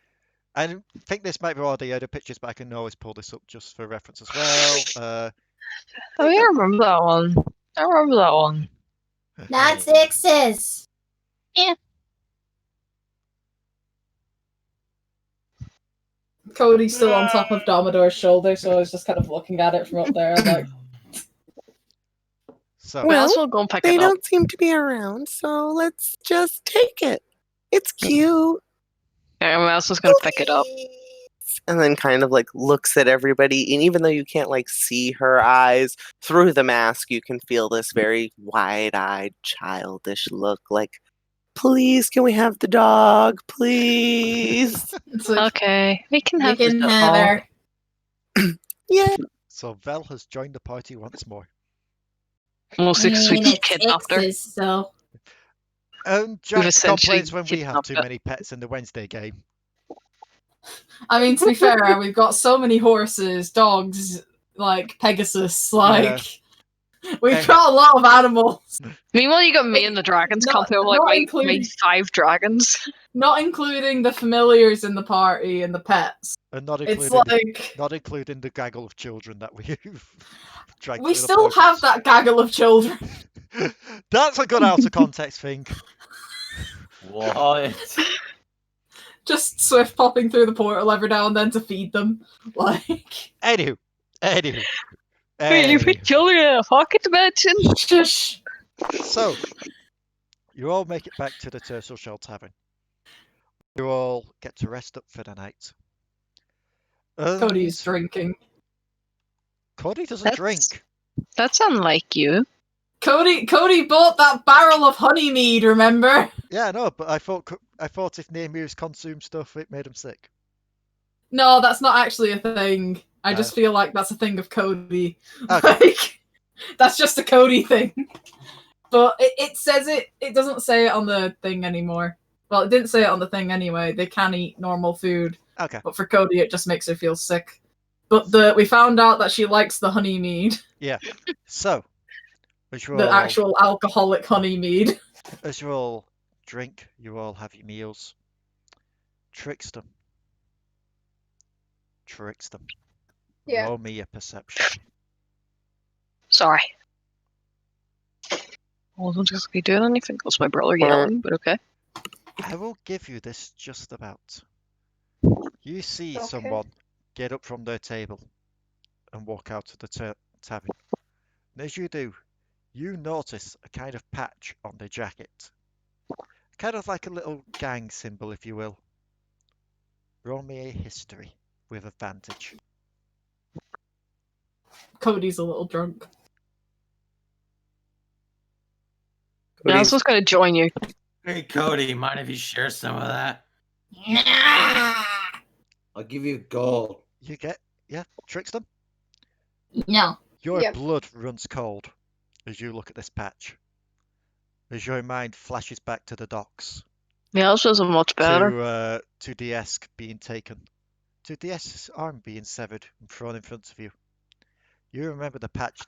I think this might be one of the other pictures, but I can always pull this up just for reference as well. Oh, yeah, I remember that one. That's Ix's. Yeah. Cody's still on top of Damadur's shoulder, so I was just kind of looking at it from up there. Like, so well, go and pick they it up. don't seem to be around, so let's just take it. It's cute. Everyone else is going to pick it up. And then kind of like looks at everybody, and even though you can't like see her eyes through the mask, you can feel this very wide-eyed, childish look. Like, please, can we have the dog, please? Okay, we can have the dog. her. Yeah. So Vel has joined the party once more. Mostly because we just it's kidnapped her. X's, so. And Jack complains when we have too many pets in the Wednesday game. I mean, to be fair, we've got so many horses, dogs, like Pegasus, like we've got a lot of animals. Meanwhile, you got me and the dragons. Can't tell like my 5 dragons. Not including the familiars in the party and the pets. And not including the gaggle of children that we've dragged. We still have that gaggle of children. That's a good out of context thing. What? Just swift popping through the portal every now and then to feed them. Like. Anywho. Wait, you put children in a pocket dimension? Shush. So, you all make it back to the Turtle Shell Tavern. You all get to rest up for the night. Cody's drinking. Codi doesn't drink. That's unlike you. Cody bought that barrel of honey mead, remember? Yeah, I know, but I thought if Namurs consumed stuff, it made him sick. No, that's not actually a thing. I just feel like that's a thing of Cody. Okay. Like, that's just a Cody thing. But it says it doesn't say it on the thing anymore. Well, it didn't say it on the thing anyway. They can eat normal food. Okay. But for Cody, it just makes her feel sick. But we found out that she likes the honey mead. Yeah. So, the actual alcoholic honey mead. As you all drink, you all have your meals. Trickstem. Yeah. Roll me a perception. Sorry. I wasn't just be doing anything. That's my brother yelling, but okay. I will give you this just about. You see someone get up from their table and walk out of the tavern. And as you do, you notice a kind of patch on their jacket. Kind of like a little gang symbol, if you will. Roll me a history. with advantage. Cody's a little drunk. Yeah, I was just going to join you. Hey, Cody, mind if you share some of that? I'll give you gold. You get, yeah, Trickstem? No. Your Yep. blood runs cold as you look at this patch. As your mind flashes back to the docks. Yeah, this wasn't much better. To D'Esk being taken. To D'Esk's arm being severed and thrown in front of you. You remember the patch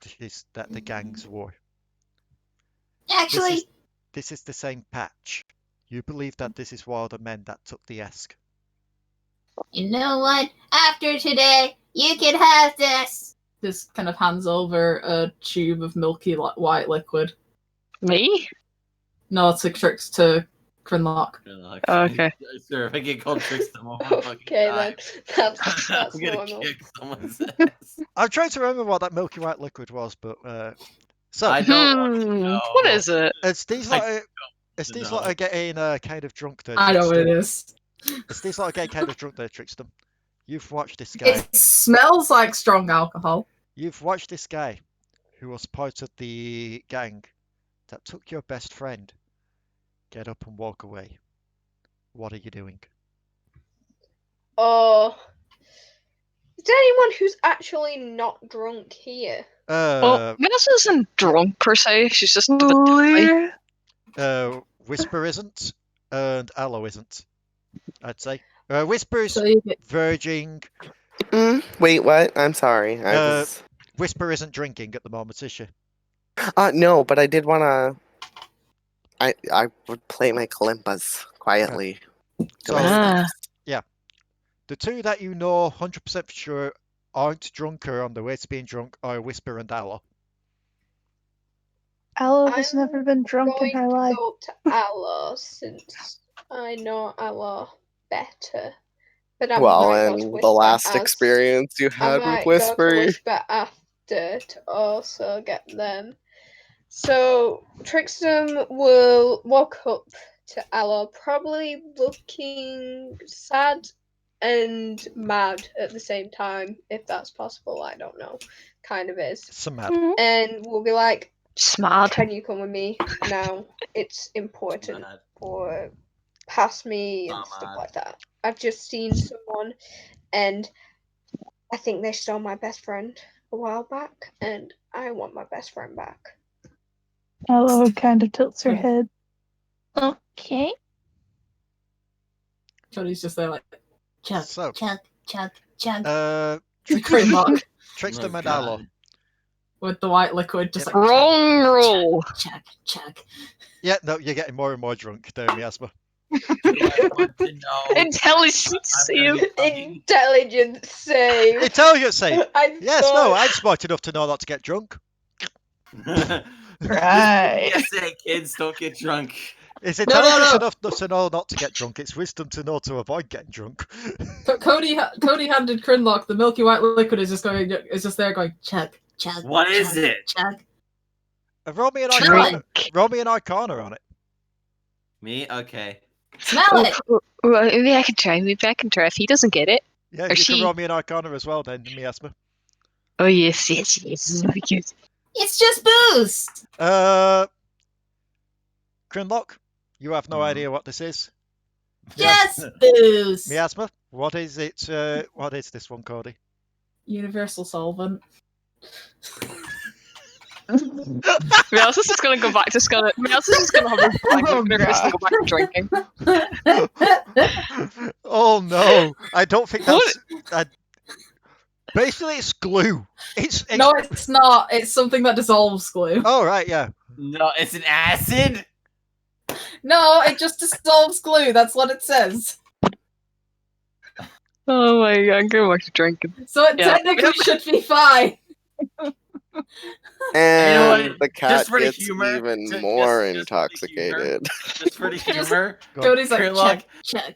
that the gangs wore. Actually, This is the same patch. You believe that this is one of the men that took D'Esk. you know what? After today, you can have this. This kind of hands over a tube of milky white liquid. Me? No, it's a tricks to Krinlok. Oh, okay. Sure, if I get called Trickstem, I'll fucking Okay, die. then. That's I'm gonna normal. kick someone's ass. I'm trying to remember what that milky white liquid was, but so I don't want to know. What is it? it's these I lot. It's these lot are getting kind of drunk there. I know what it Trickstem. is. It's these lot are getting kind of drunk there, Trickstem. You've watched this guy. It smells like strong alcohol. You've watched this guy, who was part of the gang that took your best friend, get up and walk away. What are you doing? Oh. Is there anyone who's actually not drunk here? Well, Miss isn't drunk per se. She's just a bit tipsy. Whisper isn't, and Allo isn't. I'd say. Whisper's So you get verging. Wait, what? I'm sorry. Whisper isn't drinking at the moment, is she? No, but I did want to. I would play my kalimpas quietly. So, yeah. The two that you know 100% for sure aren't drunk or on the way to being drunk are Whisper and Allo. Allo has never been drunk in her life. Go up to Allo since I know Allo better. But Well, and the last experience you had with Whisper. Whisper after to also get them. So Trickstem will walk up to Allo, probably looking sad and mad at the same time, if that's possible. I don't know. Kind of is. Some mad. And we'll be like, Smart. can you come with me now? It's important. Or pass me and stuff like that. I've just seen someone and I think they stole my best friend a while back and I want my best friend back. Allo kind of tilts her head. Okay. Cody's just there like chug, So, chug, chug, chug. Krinlok Trickstem and Allo. with the white liquid, just like Wrong roll. Chug, chug. Yeah, no, you're getting more and more drunk there, Miasma. Intelligence save. Intelligence save. Intelligence save. Yes, thought- no, I'm smart enough to know not to get drunk. Right. Yes, hey, kids, don't get drunk. It's intelligence enough to know not to get drunk. It's wisdom to know to avoid getting drunk. Cody handed Krinlok the milky white liquid. Is just there going chug, chug. What chug, is it? Chug. Roll me an Arcana on it. Me? Okay. Smell it. Well, maybe I can try. Maybe I can try. If he doesn't get it. Yeah, Or you she. can roll me an Arcana as well then, Miasma. Oh, yes. This is very good. It's just booze. Krinlok, you have no idea what this is. Just booze. Miasma, what is it? What is this one, Cody? universal solvent. Mouse is just gonna go back to Mouse is just gonna have a breakfast and go back to drinking. Oh no! I don't think that's. Basically, it's glue. No, it's not. It's something that dissolves glue. Oh right, yeah. No, it's an acid. No, it just dissolves glue. That's what it says. Oh my god, I'm going back to drinking. So it technically should be fine. And the cat just for the gets humor, even more intoxicated. Just for the humor, Cody's like,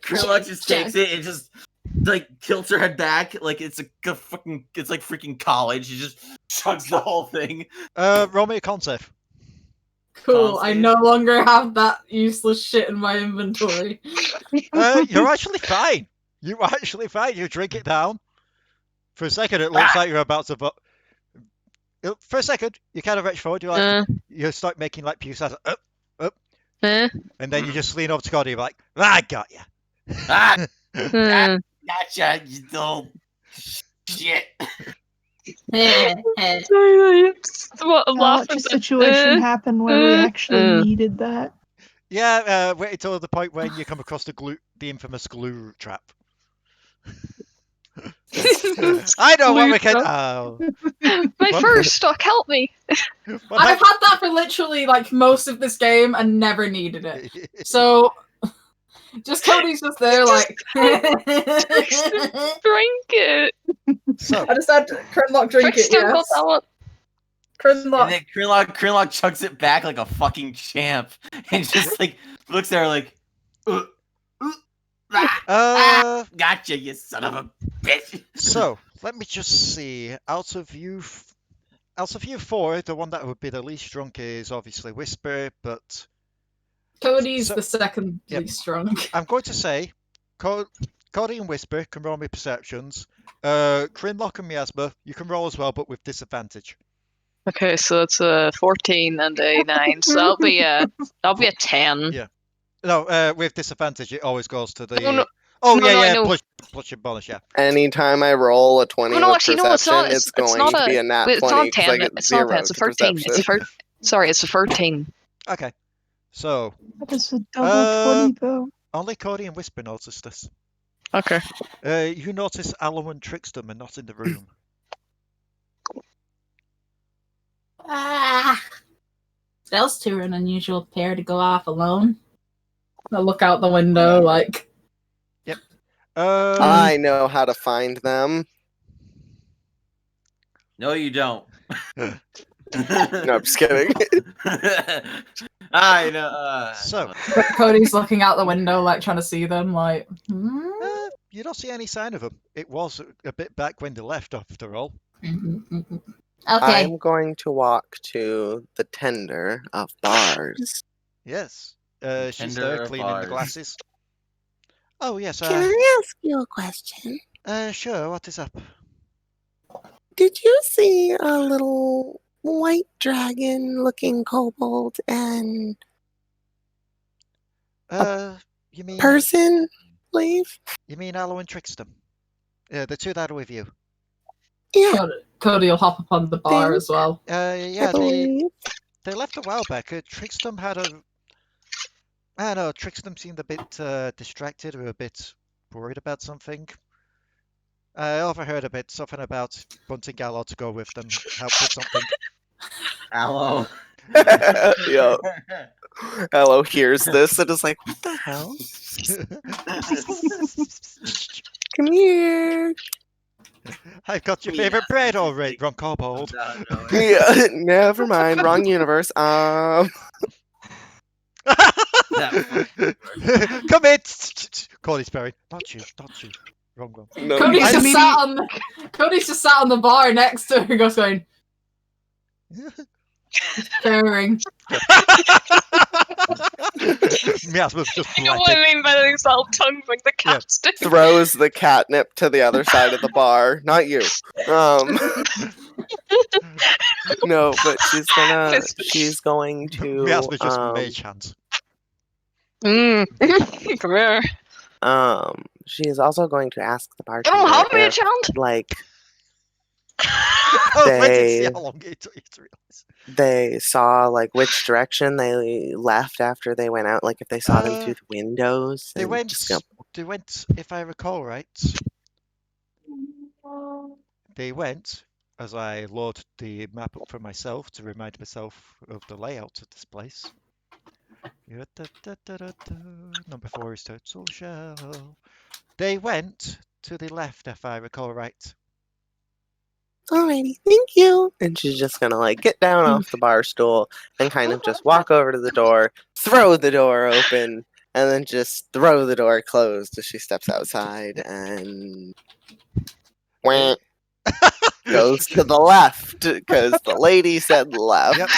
Krinlok just takes it and just like tilts her head back like it's a fucking, it's like freaking college. She just chugs the whole thing. Roll me a con save. Cool, I no longer have that useless shit in my inventory. You're actually fine. You're actually fine. You drink it down. For a second, it looks like you're about to. For a second, you kind of reach forward. You start making like pew sounds, up, and then you just lean over to Codi. You're like, I got you. Gotcha, you little shit. Watch a situation happen where we actually needed that. Yeah, wait until the point when you come across the infamous glue trap. I know what we can. Oh. My first stock, help me. I've had that for literally like most of this game and never needed it. So just Cody's just there like drink it. So I just had Krinlok drink it. Yes. Krinlok. And then Krinlok chucks it back like a fucking champ, and just like looks at her like, gotcha, you son of a bitch. So let me just see. Out of you four, the one that would be the least drunk is obviously Whisper, but Cody's the second least drunk. I'm going to say, Codi and Whisper can roll me perceptions. Krinlok and Miasma, you can roll as well, but with disadvantage. Okay, so it's a 14 and a 9, so that'll be a 10. Yeah. No, with disadvantage, it always goes to the. No. Plus your bonus, yeah. Anytime I roll a 20 with perception, it's going to be a nat 20. It's not 10. It's not 10. It's a 13. Sorry, it's a 13. Okay. So. That is a double 20, though. Only Codi and Whisper notice this. Okay. You notice Allo and Trickstem are not in the room. Those two are an unusual pair to go off alone. I look out the window like. Yep. I know how to find them. No, you don't. No, I'm just kidding. I know. So Cody's looking out the window like trying to see them like. You don't see any sign of them. It was a bit back when they left, after all. Okay. I'm going to walk to the tender of bars. Yes. She's there cleaning the glasses. Oh, yes. Can I ask you a question? Sure. What is up? Did you see a little white dragon-looking kobold and you mean person leave? You mean Allo and Trickstem? The two that are with you. Yeah. Cody will hop up on the bar as well. Yeah, they left a while back. Trickstem had a. I don't know. Trickstem seemed a bit distracted or a bit worried about something. I overheard a bit something about wanting Allo to go with them, help with something. Allo. Yo. Allo hears this and is like, what the hell? Come here. I've got your favorite bread already, wrong kobold. No. Yeah, never mind, wrong universe. Come in! Cody's buried. Not you. Wrong. No. Cody's just sat on the bar next to her, going. Staring. Miasma's just You know what I mean by these little tongues like the cats do. Throws the catnip to the other side of the bar. Not you. No, but she's going to. Miasma's just mage hands. Come here. She is also going to ask the I bartender. don't have mage hand. Like. See how long it took you to realize. They saw like which direction they left after they went out. Like if they saw them through the windows. They went. If I recall right. They went as I load the map up for myself to remind myself of the layout of this place. Number 4 is Turtle Shell. They went to the left, if I recall right. Alrighty, thank you. And she's just gonna like get down off the bar stool and kind of just walk over to the door, throw the door open, and then just throw the door closed as she steps outside and goes to the left because the lady said left. Yep.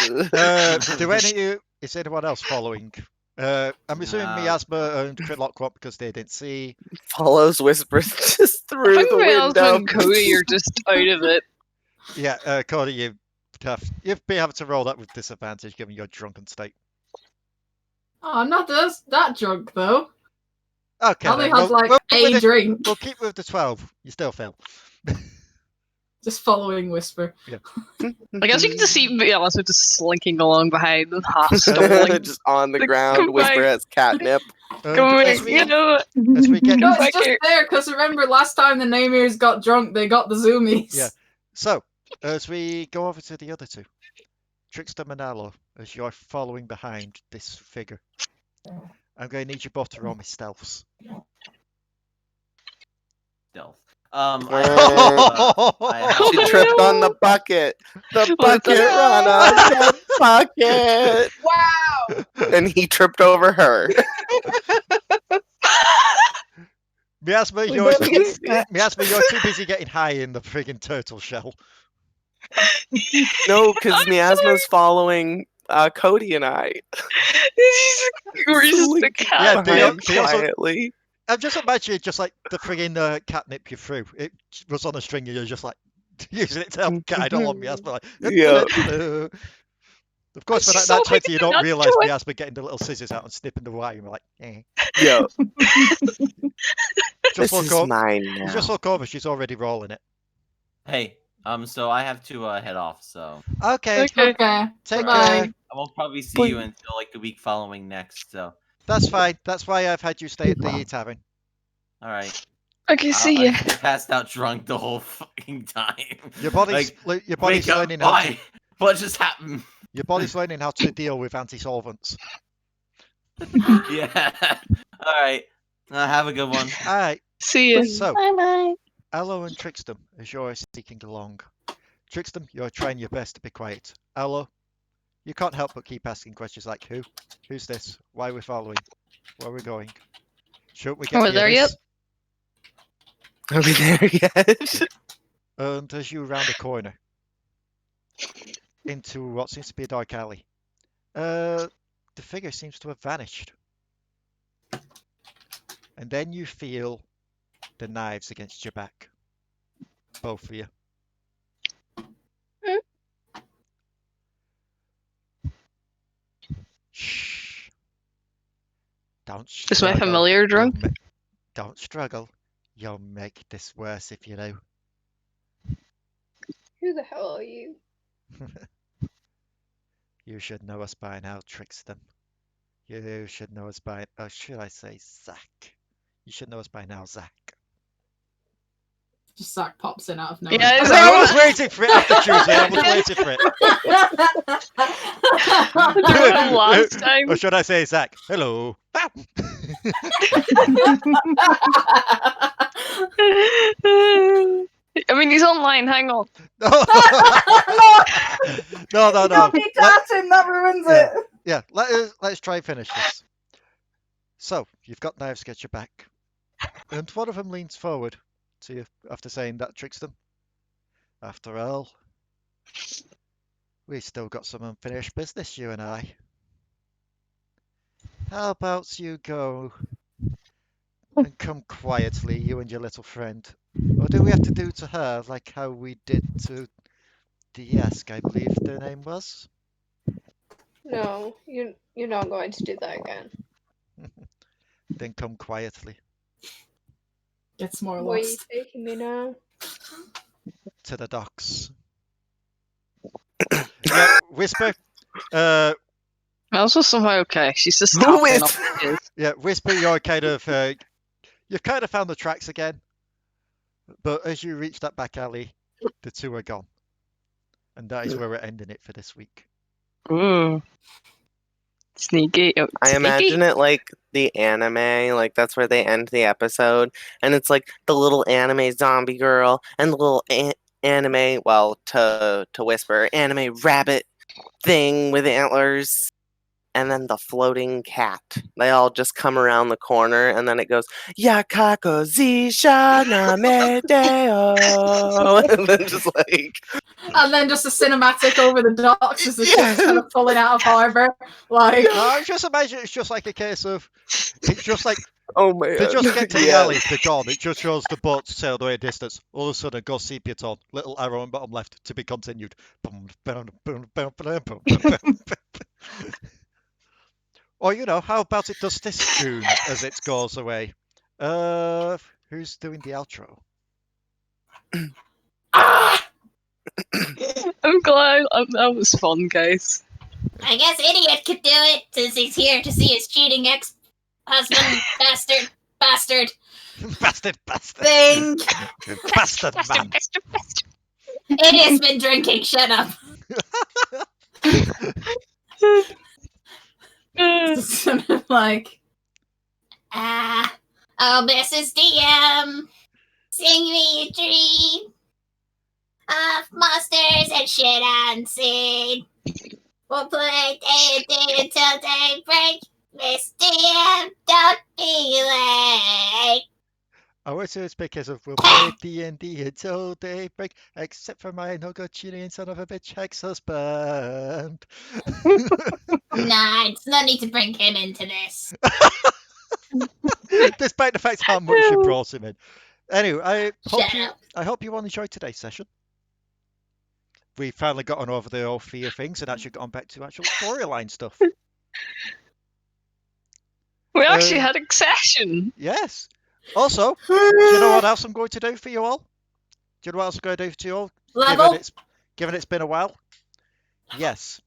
Is anyone else following I'm assuming Miasma and Krinlok won't because they didn't see. Follows Whisper just I through think the Miasma window. and Codi are just out of it. Yeah, Codi, you've been having to roll that with disadvantage given your drunken state. Oh, I'm not that drunk though. Okay, I only then. had like a drink. We'll keep with the 12. You still fail. Just following Whisper. Yeah. I guess you can just see Miasma just slinking along behind them, half stumbling. Just on the ground. Whisper has catnip. As we get No, it's just there because remember last time the Namirs got drunk, they got the zoomies. Yeah. So, as we go over to the other two, Trickstem and Allo, as you're following behind this figure, I'm going to need you both to roll me stealths. Stealth. She tripped on the bucket. The bucket, Ranna. The bucket. Wow. And he tripped over her. Miasma, you're too busy getting high in the friggin' turtle shell. No, because Miasma's following Codi and I. We're just a cat. Yeah, they also, quietly. I'm just imagining just like the friggin' catnip you threw. It was on a string and you're just like using it to help guide along Miasma. Like, Yeah. Of course, for that 20, you don't realise Miasma getting the little scissors out and snipping the wire. You're like, eh. Yeah. Just This is mine now. You just look over. She's already rolling it. Hey, so I have to head off. So okay. Take Bye. care. I won't probably see you until like the week following next. So that's fine. That's why I've had you stay at the tavern. all right. Okay, see ya. I passed out drunk the whole fucking time. Your body's wake up, learning how to, what just happened? Your body's learning how to deal with anti-solvents. Yeah. All right. Have a good one. All right. See ya. So, Bye-bye. Allo and Trickstem, as you're sneaking along. Trickstem, you're trying your best to be quiet. Allo, you can't help but keep asking questions like who? Who's this? Why are we following? Where are we going? Shouldn't we get Are we there yet? Are we there yet? And as you round a corner into what seems to be a dark alley, the figure seems to have vanished. And then you feel the knives against your back. Both of you. Shh. Don't struggle. Is my familiar drunk? Don't struggle. You'll make this worse if you do. Who the hell are you? You should know us by now, Trickstem. You should know us by... Oh, should I say Zach? You should know us by now, Zach. Just Zach pops in out of nowhere. Yeah, I was waiting for it after Tuesday. I was waiting for it. Last time. Or should I say Zach? Hello. I mean, he's online. Hang on. No. Don't be touching, that ruins it. Yeah, let's try and finish this. So, you've got knives against your back. And one of them leans forward to you after saying that, Trickstem. After all, we still got some unfinished business, you and I. How about you go and come quietly, you and your little friend? Or do we have to do to her like how we did to Diesk, I believe their name was? No, you're not going to do that again. Then come quietly. Gets more Where are you lost. taking me now? To the docks. Yeah, Whisper. Also somehow okay. She's just Who tapping is- up the stairs. Yeah, Whisper, you're kind of you've kind of found the tracks again. But as you reach that back alley, the two are gone. And that is where we're ending it for this week. Ooh. Sneaky. Oh, I sneaky. imagine it like the anime, like that's where they end the episode, and it's like the little anime zombie girl and the little anime, well, to Whisper, anime rabbit thing with antlers, and then the floating cat. They all just come around the corner, and then it goes, Yakako Zisha Namedeo. And then just like. And then just a cinematic over the docks as the ship's kind of pulling out of harbour. Like, no, I just imagine it's just like a case of, it's just like, oh man, they just get to the alley, they're gone. It just shows the boat sailed away a distance. All of a sudden, go sepia tone, little arrow on bottom left to be continued. Or how about it does this tune as it goes away? Who's doing the outro? I'm glad. That was fun, guys. I guess Idiot could do it since he's here to see his cheating ex-husband, bastard thing. Bastard man. Idiot's been drinking. Shut up. Like, oh, Mrs. DM, sing me a dream of monsters and shit unseen. We'll play D&D until daybreak. Miss DM, don't be late. I want to speak as if we'll play D&D until daybreak, except for my no-go cheating son of a bitch ex-husband. Nah, it's no need to bring him into this. Despite the fact how much you brought him in. Anyway, I hope you all enjoyed today's session. We finally gotten over the old fear things and actually gotten back to actual storyline stuff. We actually had a session. Yes. Also, do you know what else I'm going to do for you all? Do you know what else I'm going to do for you all? Level? Given it's been a while? Yes.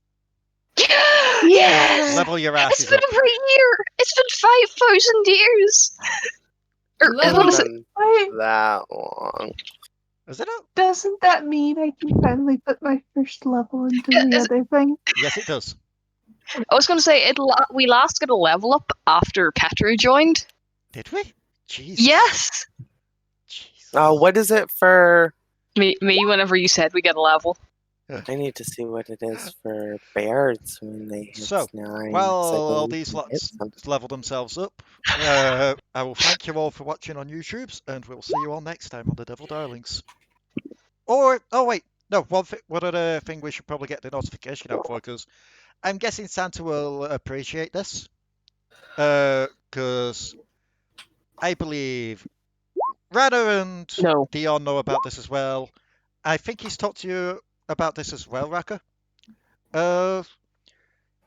Yes! Level your asses It's been over a year! It's been 5,000 years! What is it? That long. Is it up? Doesn't that mean I can finally put my first level into the other thing? Yes, it does. I was going to say, we last got a level up after Petru joined. Did we? Jeez. Yes! Oh, what is it for? Me, whenever you said we get a level. I need to see what it is for bears when they hit 9. While all these lots level themselves up, I will thank you all for watching on YouTube, and we'll see you all next time on the Devil Darlings. Or, oh wait, no, one other thing we should probably get the notification out for, because I'm guessing Santa will appreciate this. Because I believe Ranna and Dion know about this as well. I think he's talked to you about this as well, Raka.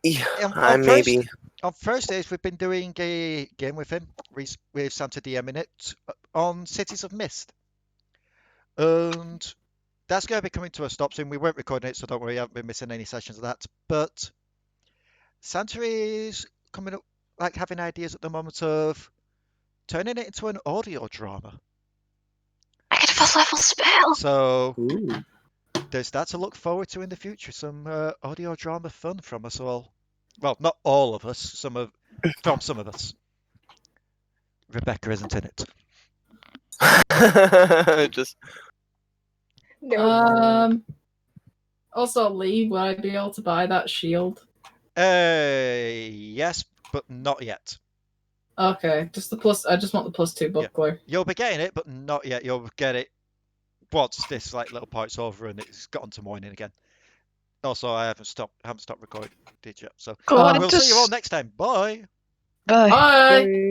Maybe. On Thursdays, we've been doing a game with him, with Santa DMing it, on Cities of Mist. And that's going to be coming to a stop soon. We weren't recording it, so don't worry, I haven't been missing any sessions of that. But Santa is coming up, like having ideas at the moment of turning it into an audio drama. I get a first level spell! So there's that to look forward to in the future. Some audio drama fun from us all. Well, not all of us. From some of us. Rebecca isn't in it. Just. Also, Leigh, would I be able to buy that shield? Yes, but not yet. Okay, just the plus. I just want the +2 buckler. Yeah. You'll be getting it, but not yet. You'll get it once this little part's over and it's got onto morning again. Also, I haven't stopped recording, did you? So we'll see you all next time. Bye. Bye. Bye.